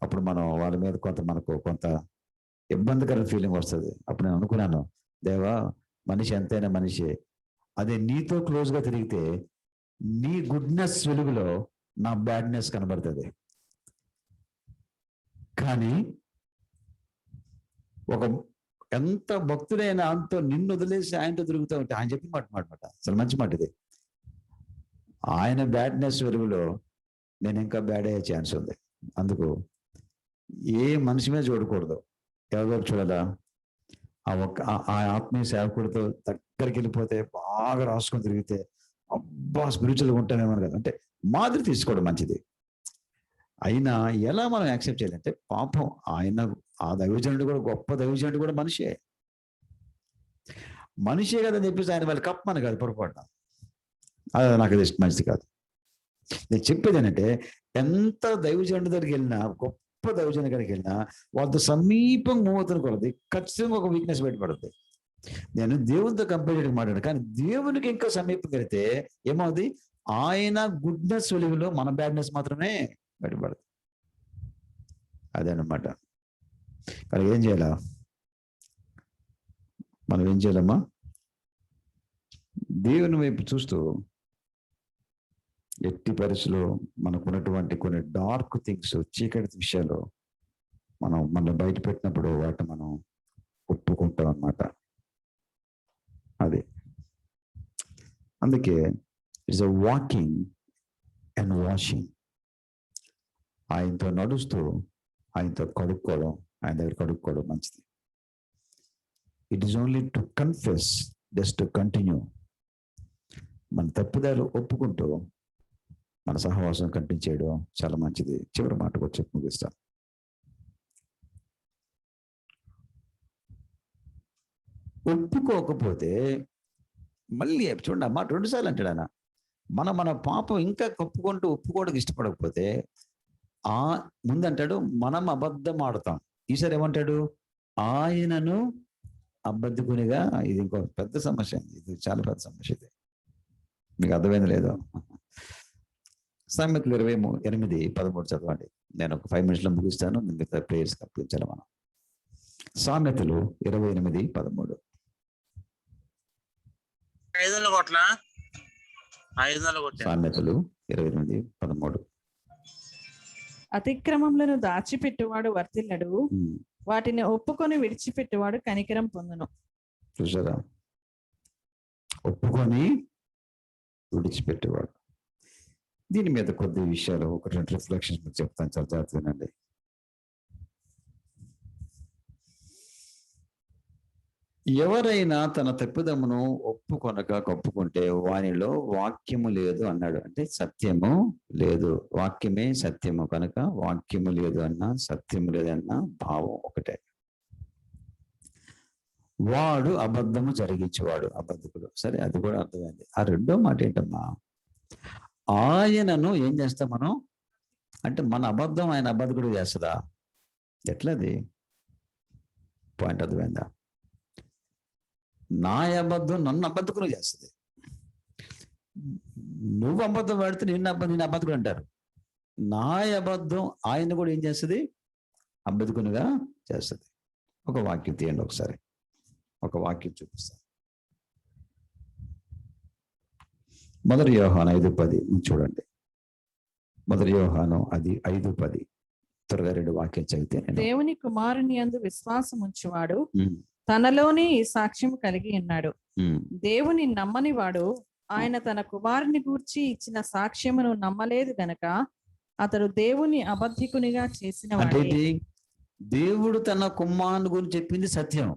అప్పుడు మనం వాళ్ళ మీద మనకు కొంత ఇబ్బందికర ఫీలింగ్ వస్తుంది. అప్పుడు నేను అనుకున్నాను, దేవా మనిషి ఎంతైనా మనిషి, అదే నీతో క్లోజ్గా తిరిగితే నీ గుడ్నెస్ వెలుగులో నా బ్యాడ్నెస్ కనబడుతుంది. కానీ ఎంత భక్తుడైనా అంతో నిన్ను వదిలేసి ఆయనతో తిరుగుతూ ఉంటే, ఆయన చెప్పిన మాట అసలు మంచి మాట ఇది, ఆయన బ్యాడ్నెస్ వెలుగులో నేను ఇంకా బ్యాడ్ అయ్యే ఛాన్స్ ఉంది. అందుకు ఏ మనిషి మీద చూడకూడదు, ఎవరు చూడాలా, ఆ ఆత్మీయ సేవకుడితో దగ్గరికి వెళ్ళిపోతే బాగా రాసుకొని తిరిగితే అబ్బా స్పిరిచువల్గా ఉంటామేమో కదా, అంటే మాదిరి తీసుకోవడం మంచిది. అయినా ఎలా మనం యాక్సెప్ట్ చేయాలంటే, పాపం ఆయన ఆ దైవజనుడు కూడా, గొప్ప దైవజనుడు కూడా మనిషే కదని చెప్పేసి ఆయన వాళ్ళు కప్పమని కాదు, పొరపాటున అది నాకు అది మంచిది కాదు. నేను చెప్పేది ఏంటంటే, ఎంత దైవజనుడి దగ్గరికి వెళ్ళినా, గొప్ప దైవజనుడి దగ్గరికి వెళ్ళినా వాళ్ళతో సమీపం మూవ్ అవుతున్న కొలది ఖచ్చితంగా ఒక వీక్నెస్ బయటపడుతుంది. నేను దేవునితో కంపేర్ చేయడానికి మాట్లాడాను, కానీ దేవునికి ఇంకా సమీపం వెళితే ఏమవుతుంది, ఆయన గుడ్నెస్ వెలుగులో మన బ్యాడ్నెస్ మాత్రమే బయటపడుతుంది. అదేనమాట. కానీ ఏం చేయాలా, మనం ఏం చేయాలమ్మా, దేవుని వైపు చూస్తూ ఎట్టి పరిస్థితుల్లో మనకున్నటువంటి కొన్ని డార్క్ థింగ్స్, చీకటి విషయాలు మనం బయట పెట్టినప్పుడు వాటిని మనం ఒప్పుకుంటాం అన్నమాట. అది అందుకే it's a walking and washing. ఆయనతో నడుస్తూ, ఆయనతో కడుక్కోవడం, ఆయన దగ్గర కడుక్కోవడం మంచిది. It is only to confess, just to continue. మన తప్పుదాలు ఒప్పుకుంటూ మన సహవాసం కంటిన్యూ చేయడం చాలా మంచిది. చివరి మాటకు వచ్చి ముగిస్తాం. ఒప్పుకోకపోతే మళ్ళీ చూడండి అమ్మా, 2 సార్లు అంటాడు ఆయన. మన పాపం ఇంకా ఒప్పుకోవడానికి ఇష్టపడకపోతే ముందంటాడు మనం అబద్ధం ఆడతాం. ఈసారి ఏమంటాడు? ఆయనను అబద్ధకునిగా. ఇది ఇంకో పెద్ద సమస్య, ఇది చాలా పెద్ద సమస్య. ఇది మీకు అర్థమైంది లేదో? సామెతలు 28:13 చదవండి. నేను ఒక 5 minutes ముగిస్తాను. మిగతా ప్రేయర్స్ కప్పించాలి మనం. సామెతలు 28:13. 500 కోట్ల 500 కోట్ల. సామెతలు 28:13. అతిక్రమములను దాచిపెట్టువాడు వర్తిల్లడు, వాటిని ఒప్పుకొని విడిచిపెట్టువాడు కనికరం పొందును. చూసారా? ఒప్పుకొని విడిచిపెట్టేవాడు. దీని మీద కొద్ది విషయాలు, 1-2 రిఫ్లెక్షన్స్ మీకు చెప్తాను. చాలా జాగ్రత్తగానండి. ఎవరైనా తన తప్పిదమును ఒప్పుకుంటే వానిలో వాక్యము లేదు అన్నాడు. అంటే సత్యము లేదు. వాక్యమే సత్యము కనుక వాక్యము లేదు అన్నా సత్యము లేదన్న భావం ఒకటే. వాడు అబద్ధము జరిగించేవాడు, అబద్ధకుడు. సరే, అది కూడా అర్థమైంది. ఆ రెండో మాట ఏంటమ్మా? ఆయనను ఏం చేస్తాం మనం? అంటే మన అబద్ధం ఆయన అబద్ధకుడు చేస్తుందా? ఎట్లది? పాయింట్ అర్థమైందా? నా అబద్ధం నన్ను అబద్ధకుడు చేస్తుంది. నువ్వు అబద్ధం వాడితే నేను అబద్ధకుడు అంటారు. నా అబద్ధం ఆయన కూడా ఏం చేస్తుంది? అబద్ధకునిగా చేస్తుంది. ఒక వాక్యం తీయండి ఒకసారి. ఒక వాక్యం చూపిస్తాను. 1 యోహాను 5:10 చూడండి. 1 యోహాను 5:10. త్వరగా 2 వాక్యం చదివితే. దేవుని కుమారుని యందు విశ్వాసం ఉంచువాడు తనలోనే ఈ సాక్ష్యం కలిగి ఉన్నాడు. దేవుని నమ్మని వాడు ఆయన తన కుమారుని గూర్చి ఇచ్చిన సాక్ష్యమును నమ్మలేదు గనక అతడు దేవుని అబద్ధికునిగా చేసిన వాడే. దేవుడు తన కుమారుని గురించి చెప్పింది సత్యం.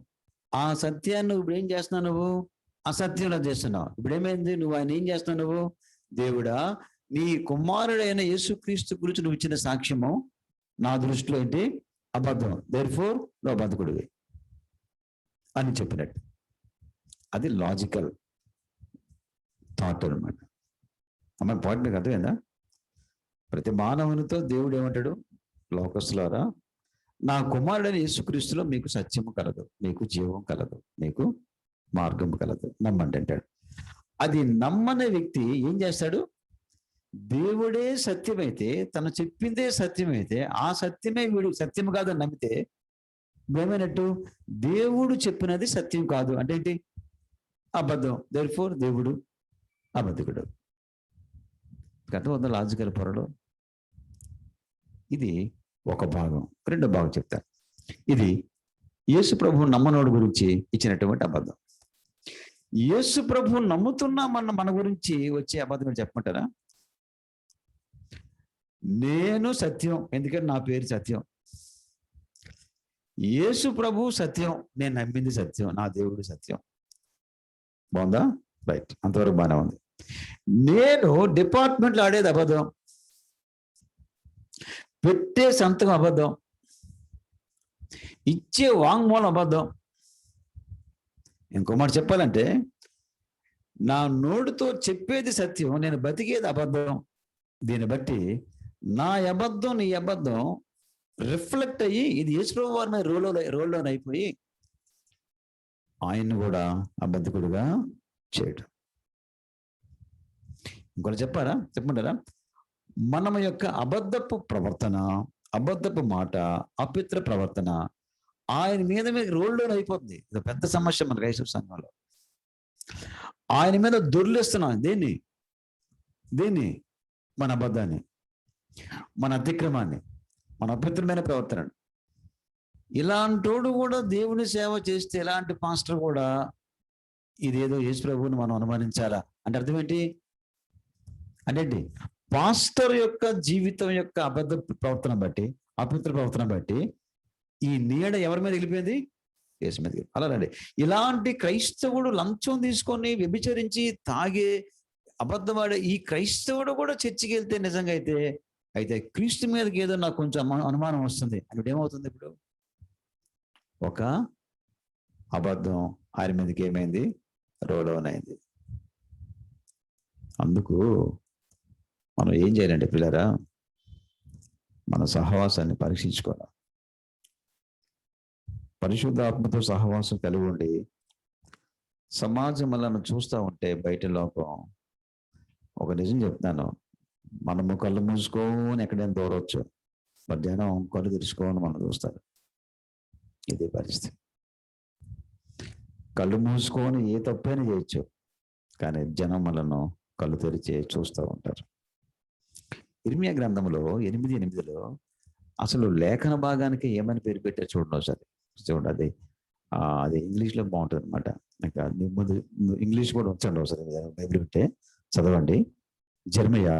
ఆ సత్యాన్ని నువ్వు ఇప్పుడు ఏం చేస్తున్నావు? నువ్వు అసత్యంలో చేస్తున్నావు. ఇప్పుడు ఏమైంది? నువ్వు ఆయన ఏం చేస్తున్నావు? నువ్వు దేవుడా, నీ కుమారుడైన యేసుక్రీస్తు గురించి నువ్వు ఇచ్చిన సాక్ష్యము నా దృష్టిలో ఏంటి? అబద్ధం. దేర్ఫోర్ నువ్వు అబద్ధకుడివి అని చెప్పినట్టు. అది లాజికల్ థాట్ అనమాట. అమ్మ పాయింట్ మీకు అర్థమైందా? ప్రతి మానవునితో దేవుడు ఏమంటాడు? లోకస్తులారా, నా కుమారుడైన యేసుక్రీస్తులో మీకు సత్యము కలదు, మీకు జీవం కలదు, మీకు మార్గం కలదు, నమ్మండి అంటాడు. అది నమ్మని వ్యక్తి ఏం చేస్తాడు? దేవుడే సత్యమైతే, తను చెప్పిందే సత్యమైతే, ఆ సత్యమే వీడు సత్యం కాదని నమ్మితే ఏమైనట్టు? దేవుడు చెప్పినది సత్యం కాదు అంటే ఏంటి? అబద్ధం. దేర్ఫోర్ దేవుడు అబద్ధకుడు. అర్థమవుతుందా లాజికల్ పొరలో? ఇది ఒక భాగం. రెండో భాగం చెప్తాను. ఇది యేసు ప్రభు నమ్మనోడు గురించి ఇచ్చినటువంటి అబద్ధం. యేసు ప్రభు నమ్ముతున్నామన్న మన గురించి వచ్చే అబద్ధం చెప్పమంటారా? నేను సత్యం, ఎందుకంటే నా పేరు సత్యం. యేసు ప్రభు సత్యం, నేను నమ్మింది సత్యం, నా దేవుడు సత్యం. బాగుందా? రైట్, అంతవరకు బాగానే ఉంది. నేను డిపార్ట్మెంట్లో ఆడేది అబద్ధం, పెట్టే సంతకం అబద్ధం, ఇచ్చే వాంగ్మూలం అబద్ధం. ఇంకో మాట చెప్పాలంటే, నా నోటితో చెప్పేది సత్యం, నేను బతికేది అబద్ధం. దీన్ని బట్టి నా అబద్ధం నీ అబద్ధం రిఫ్లెక్ట్ అయ్యి ఇది యేసుప్రభు వారి మీద రోల్లో అయిపోయి ఆయన్ని కూడా అబద్ధకుడుగా చేయడం. ఇంకోటి చెప్పమంటారా? మన యొక్క అబద్ధపు ప్రవర్తన, అబద్ధపు మాట, అపిత్ర ప్రవర్తన ఆయన మీద రోల్లో అయిపోతుంది. ఇది పెద్ద సమస్య మన క్రైస్తవ సంఘంలో. ఆయన మీద దొర్లేస్తున్నాం. దేన్ని? మన అబద్ధాన్ని, మన అతిక్రమాన్ని, మన అపవిత్రమైన ప్రవర్తనను. ఇలాంటోడు కూడా దేవుని సేవ చేస్తే, ఇలాంటి పాస్టర్ కూడా ఇదేదో యేసు ప్రభువుని మనం అనుమానించాలా అంటే అర్థం ఏంటి? అంటే పాస్టర్ యొక్క జీవితం యొక్క అబద్ధ ప్రవర్తన బట్టి, అపవిత్ర ప్రవర్తన బట్టి ఈ నీడ ఎవరి మీద వెళ్ళిపోయింది? యేసు మీద. అలానండి, ఇలాంటి క్రైస్తవుడు లంచం తీసుకొని వ్యభిచరించి తాగే అబద్ధమాడే ఈ క్రైస్తవుడు కూడా చర్చికి వెళ్తే నిజంగా అయితే క్రీస్తు మీదకి ఏదో నాకు కొంచెం అనుమానం వస్తుంది అని ఏమవుతుంది? ఇప్పుడు ఒక అబద్ధం ఆయన మీదకి ఏమైంది? రోల్ ఆన్ అయింది. అందుకు మనం ఏం చేయాలంటే పిల్లరా, మన సహవాసాన్ని పరీక్షించుకోవాలి. పరిశుద్ధాత్మతో సహవాసం కలిగి ఉండి సమాజం మనల్ని చూస్తూ ఉంటే బయట లోకం, ఒక నిజం చెప్తున్నాను, మనము కళ్ళు మూసుకొని ఎక్కడైనా దూరవచ్చు, మధ్యాహ్నం కళ్ళు తెరుచుకొని మనం చూస్తారు. ఇదే పరిస్థితి. కళ్ళు మూసుకొని ఏ తప్పైనా చేయొచ్చు, కానీ జనం మనను కళ్ళు తెరిచి చూస్తూ ఉంటారు. ఇర్మియా గ్రంథంలో 8:8 అసలు లేఖన భాగానికి ఏమని పేరు పెట్టారు చూడండి. అది ఇంగ్లీష్లో బాగుంటుంది అనమాట. ఇంకా ముందు ఇంగ్లీష్ కూడా ఉంచండి ఒకసారి, బైబిల్ ఉంటే చదవండి. జెర్మియా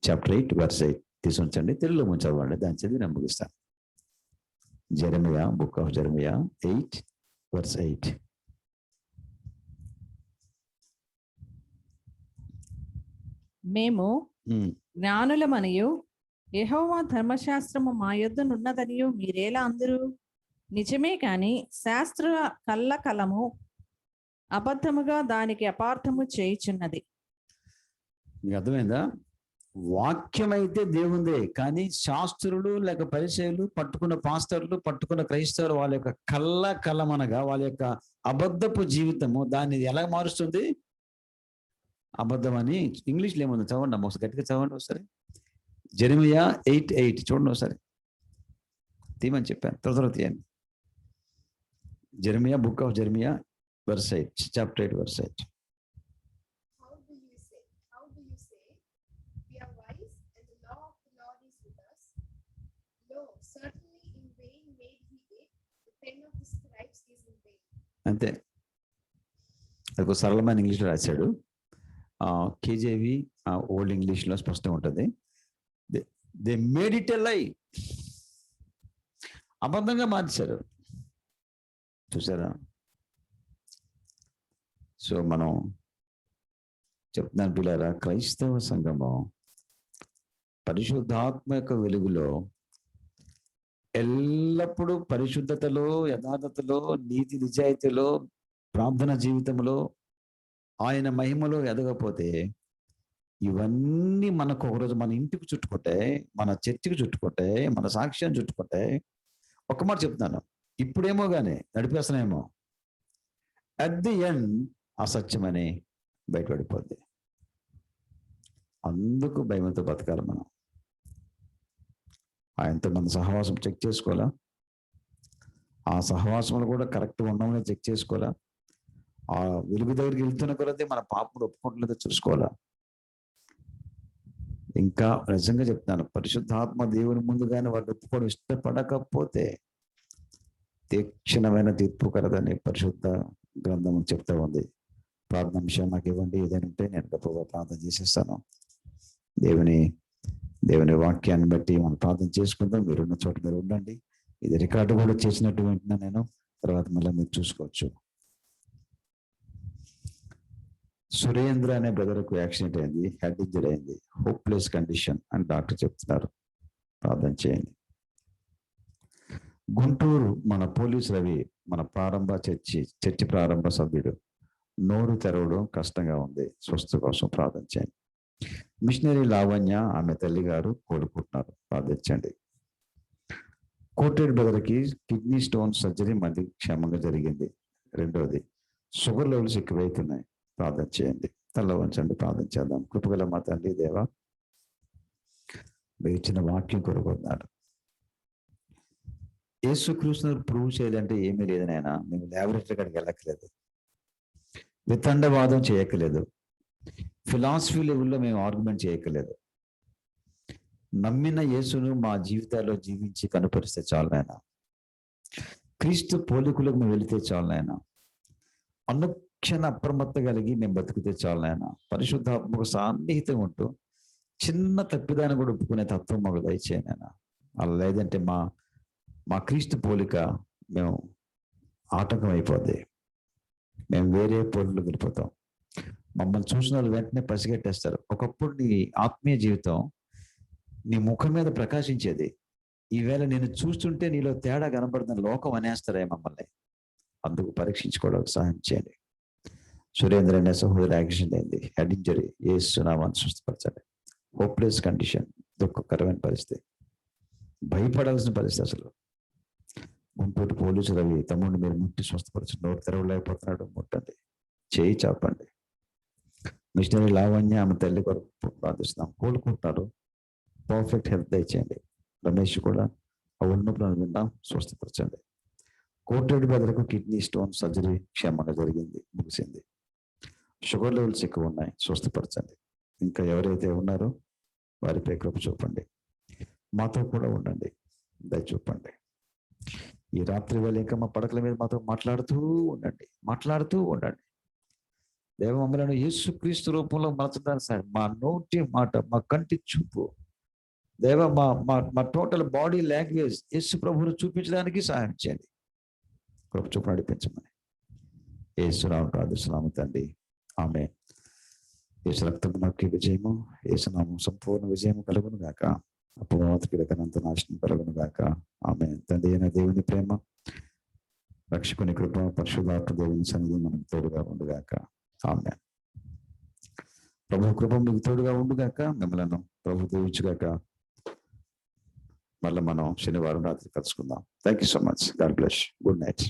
చాప్టర్ 8 verse 8 తీసి ఉంచండి, తెలుగులో ముందు చదవండి, దాని చదివి నేను ముగిస్తాను. Jeremiah, book of Jeremiah 8 verse 8. మేము జ్ఞానులమనియు యెహోవా ధర్మశాస్త్రము మా యొద్దనున్నదనియు మీరేలా అందరూ? నిజమే కాని శాస్త్ర కల్లకలము అబద్ధముగా దానికి అపార్థము చేయుచున్నది. మీకు అర్థమైందా? వాక్యం అయితే దేవుందే, కానీ శాస్త్రులు లేక పరిచయులు పట్టుకున్న పాస్టర్లు పట్టుకున్న క్రైస్తవులు వాళ్ళ యొక్క కలమనగా వాళ్ళ యొక్క అబద్ధపు జీవితము దాన్ని ఎలా మారుస్తుంది? అబద్ధం అని ఇంగ్లీష్లో ఏముంది చదవండి అమ్మ, ఒకసారి గట్టిగా చదవండి ఒకసారి. జెర్మియా 8:8 చూడండి ఒకసారి, తీయమని చెప్పాను, త్వర తీయండి. Jeremiah, book of Jeremiah verse 8, chapter 8 verse 8. How do you say, we are wise and the law of the Lord is with us? Lo, certainly in vain made he it, the pen of the scribes is in vain. అంతే. అది ఒక సరళమైన ఇంగ్లీష్లో రాశాడు. KJV old ఇంగ్లీష్లో స్పష్టంగా ఉంటుంది. They made it a లై, అబద్ధంగా మార్చారు. చూసారా? సో మనం చెప్తున్నాను పిల్లరా, క్రైస్తవ సంఘము పరిశుద్ధాత్మ యొక్క వెలుగులో ఎల్లప్పుడూ పరిశుద్ధతలో, యథార్థతలో, నీతి నిజాయితీలో, ప్రార్థన జీవితంలో, ఆయన మహిమలో ఎదగపోతే ఇవన్నీ మనకు ఒకరోజు మన ఇంటికి చుట్టుకుంటాయి, మన చర్చికి చుట్టుకుంటాయి, మన సాక్ష్యాన్ని చుట్టుకుంటాయి. ఒక్క మాట చెప్తున్నాను, ఇప్పుడేమో కానీ నడిపేస్తున్నాయేమో, అట్ ది ఎండ్ అసత్యమని బయటపడిపోద్ది. అందుకు భయంతో బతకాలి మనం. ఆయనతో మన సహవాసం చెక్ చేసుకోవాలా, ఆ సహవాసంలో కూడా కరెక్ట్గా ఉన్నామని చెక్ చేసుకోవాలా, ఆ వెలుగు దగ్గరికి వెళ్తున్న కొలది మన పాపను ఒప్పుకుంటలేదో చూసుకోవాలా. ఇంకా నిజంగా చెప్తాను, పరిశుద్ధాత్మ దేవుని ముందుగానే వాళ్ళు ఒప్పుకోవడం ఇష్టపడకపోతే తీక్షణమైన తీర్పు కలదని పరిశుద్ధ గ్రంథం చెప్తా ఉంది. ప్రార్థనాంశం నాకు ఇవ్వండి, ఏదైనా ఉంటే నేను గొప్పగా ప్రార్థన చేసేస్తాను. దేవుని వాక్యాన్ని బట్టి మనం ప్రార్థన చేసుకుందాం. మీరున్న చోట మీరు ఉండండి. ఇది రికార్డు కూడా చేసినట్టు వింటున్నా నేను, తర్వాత మళ్ళీ మీరు చూసుకోవచ్చు. సురేంద్ర అనే బ్రదర్కు యాక్సిడెంట్ అయింది, హెడ్ ఇంజరీ అయింది, హోప్లెస్ కండిషన్ అని డాక్టర్ చెప్తున్నారు. ప్రార్థన చేయండి. గుంటూరు మన పోలీస్ రవి, మన చర్చి ప్రారంభ సభ్యుడు, నోరు తెరవడం కష్టంగా ఉంది, స్వస్థ కోసం ప్రార్థన చేయండి. మిషనరీ లావణ్య, ఆమె తల్లి గారు కోలుకుంటున్నారు, ప్రార్థించండి. కోటెడ్ బ్రదర్కి కిడ్నీ స్టోన్ సర్జరీ మళ్ళీ క్షేమంగా జరిగింది. రెండవది, షుగర్ లెవెల్స్ ఎక్కువైతున్నాయి, ప్రార్థన చేయండి. తల్ల వంచండి, ప్రార్థన చేద్దాం. కృపగల మా తండ్రి దేవా, మీరు ఇచ్చిన వాక్యం కొరకొన్నారు. యేసుక్రీస్తును ప్రూవ్ చేయాలంటే ఏమీ లేదు నాయన. మేము ల్యాబొరేటరీ కాడికి వెళ్ళక్కలేదు, వితండవాదం చేయక్కలేదు, ఫిలాసఫీ లెవెల్లో మేము ఆర్గ్యుమెంట్ చేయక్కలేదు. నమ్మిన యేసును మా జీవితాల్లో జీవించి కనుపరిస్తే చాలు నాయన. క్రీస్తు పోలికలకు మేము వెళితే చాలు నాయన. అనుక్షణ అప్రమత్త కలిగి మేము బతికితే చాలు నాయన. పరిశుద్ధాత్మకు సాన్నిహితం ఉంటూ చిన్న తప్పిదాన్ని కూడా ఒప్పుకునే తత్వం మాకు దయచేయండి నాయన. అలా లేదంటే మా మా క్రీస్తు పోలిక మేము ఆటంకం అయిపోద్ది. మేము వేరే పోలికలు వెళ్ళిపోతాం. మమ్మల్ని చూసిన వాళ్ళు వెంటనే పసిగట్టేస్తారు. ఒకప్పుడు నీ ఆత్మీయ జీవితం నీ ముఖం మీద ప్రకాశించేది. ఈవేళ నేను చూస్తుంటే నీలో తేడా కనబడుతున్న లోకం అనేస్తారే మమ్మల్ని. అందుకు పరీక్షించుకోవడానికి సహాయం చేయండి. సురేంద్ర అనే సహోదరి యాక్సిడెంట్ అయింది, హెడ్ ఇంజరీ, ఏసునామాన్ని స్వస్థపరచండి. హోప్లెస్ కండిషన్, దుఃఖకరమైన పరిస్థితి, భయపడాల్సిన పరిస్థితి. అసలు గుంటూరు పోలీసులు అవి తమ్ముడిని మీరు ముట్టి స్వస్థపరచండి. నోరు తెరవలేకపోతున్నాడు, ముట్టండి, చేయి చాపండి. మిషనరీ లావణ్య ఆమె తల్లి కొరకు ప్రార్థిస్తున్నాం, కోలుకుంటున్నారు, పర్ఫెక్ట్ హెల్త్ దయచేయండి. రమేష్ కూడా ఆ ఉన్నప్పుడు విన్నాం, స్వస్థపరచండి. కోటరెడ్డి బ్రదర్కు కిడ్నీ స్టోన్ సర్జరీ క్షేమంగా జరిగింది, ముగిసింది. షుగర్ లెవెల్స్ ఎక్కువ ఉన్నాయి, స్వస్థపరచండి. ఇంకా ఎవరైతే ఉన్నారో వారిపై కృప చూపండి. మాతో కూడా ఉండండి, దయ చూపండి. ఈ రాత్రి వేళ ఇంకా మా పడకల మీద మాతో మాట్లాడుతూ ఉండండి. దేవ మమ్మలను యేసుక్రీస్తు రూపంలో మార్చడానికి సార్, మా నోటి మాట, మా కంటి చూపు, దేవ మా టోటల్ బాడీ లాంగ్వేజ్ యేసు ప్రభువును చూపించడానికి సహాయం చేయండి. కృప చూపు నడిపించమని యేసునామమున ప్రార్థిస్తున్నాము తండ్రి, ఆమేన్. యేసు రక్తము నాకు విజయము, యేసునామం సంపూర్ణ విజయము కలుగును గాక. అపవాదికిడకనంత నాశనం కలుగును గాక. ఆమేన్. తండ్రి అయిన దేవుని ప్రేమ, రక్షకుని కృప, పరిశుద్ధాత్మ దేవుని సన్నిధి మనకు తోడుగా ఉండుగాక. ఆమేన్. ప్రభు కృప మీకు తోడుగా ఉండుగాక. మిమ్మల్ని ప్రభు దీవించుగాక. మళ్ళీ మనం శనివారం రాత్రి కలుసుకుందాం. Thank you so much. God bless. Good night.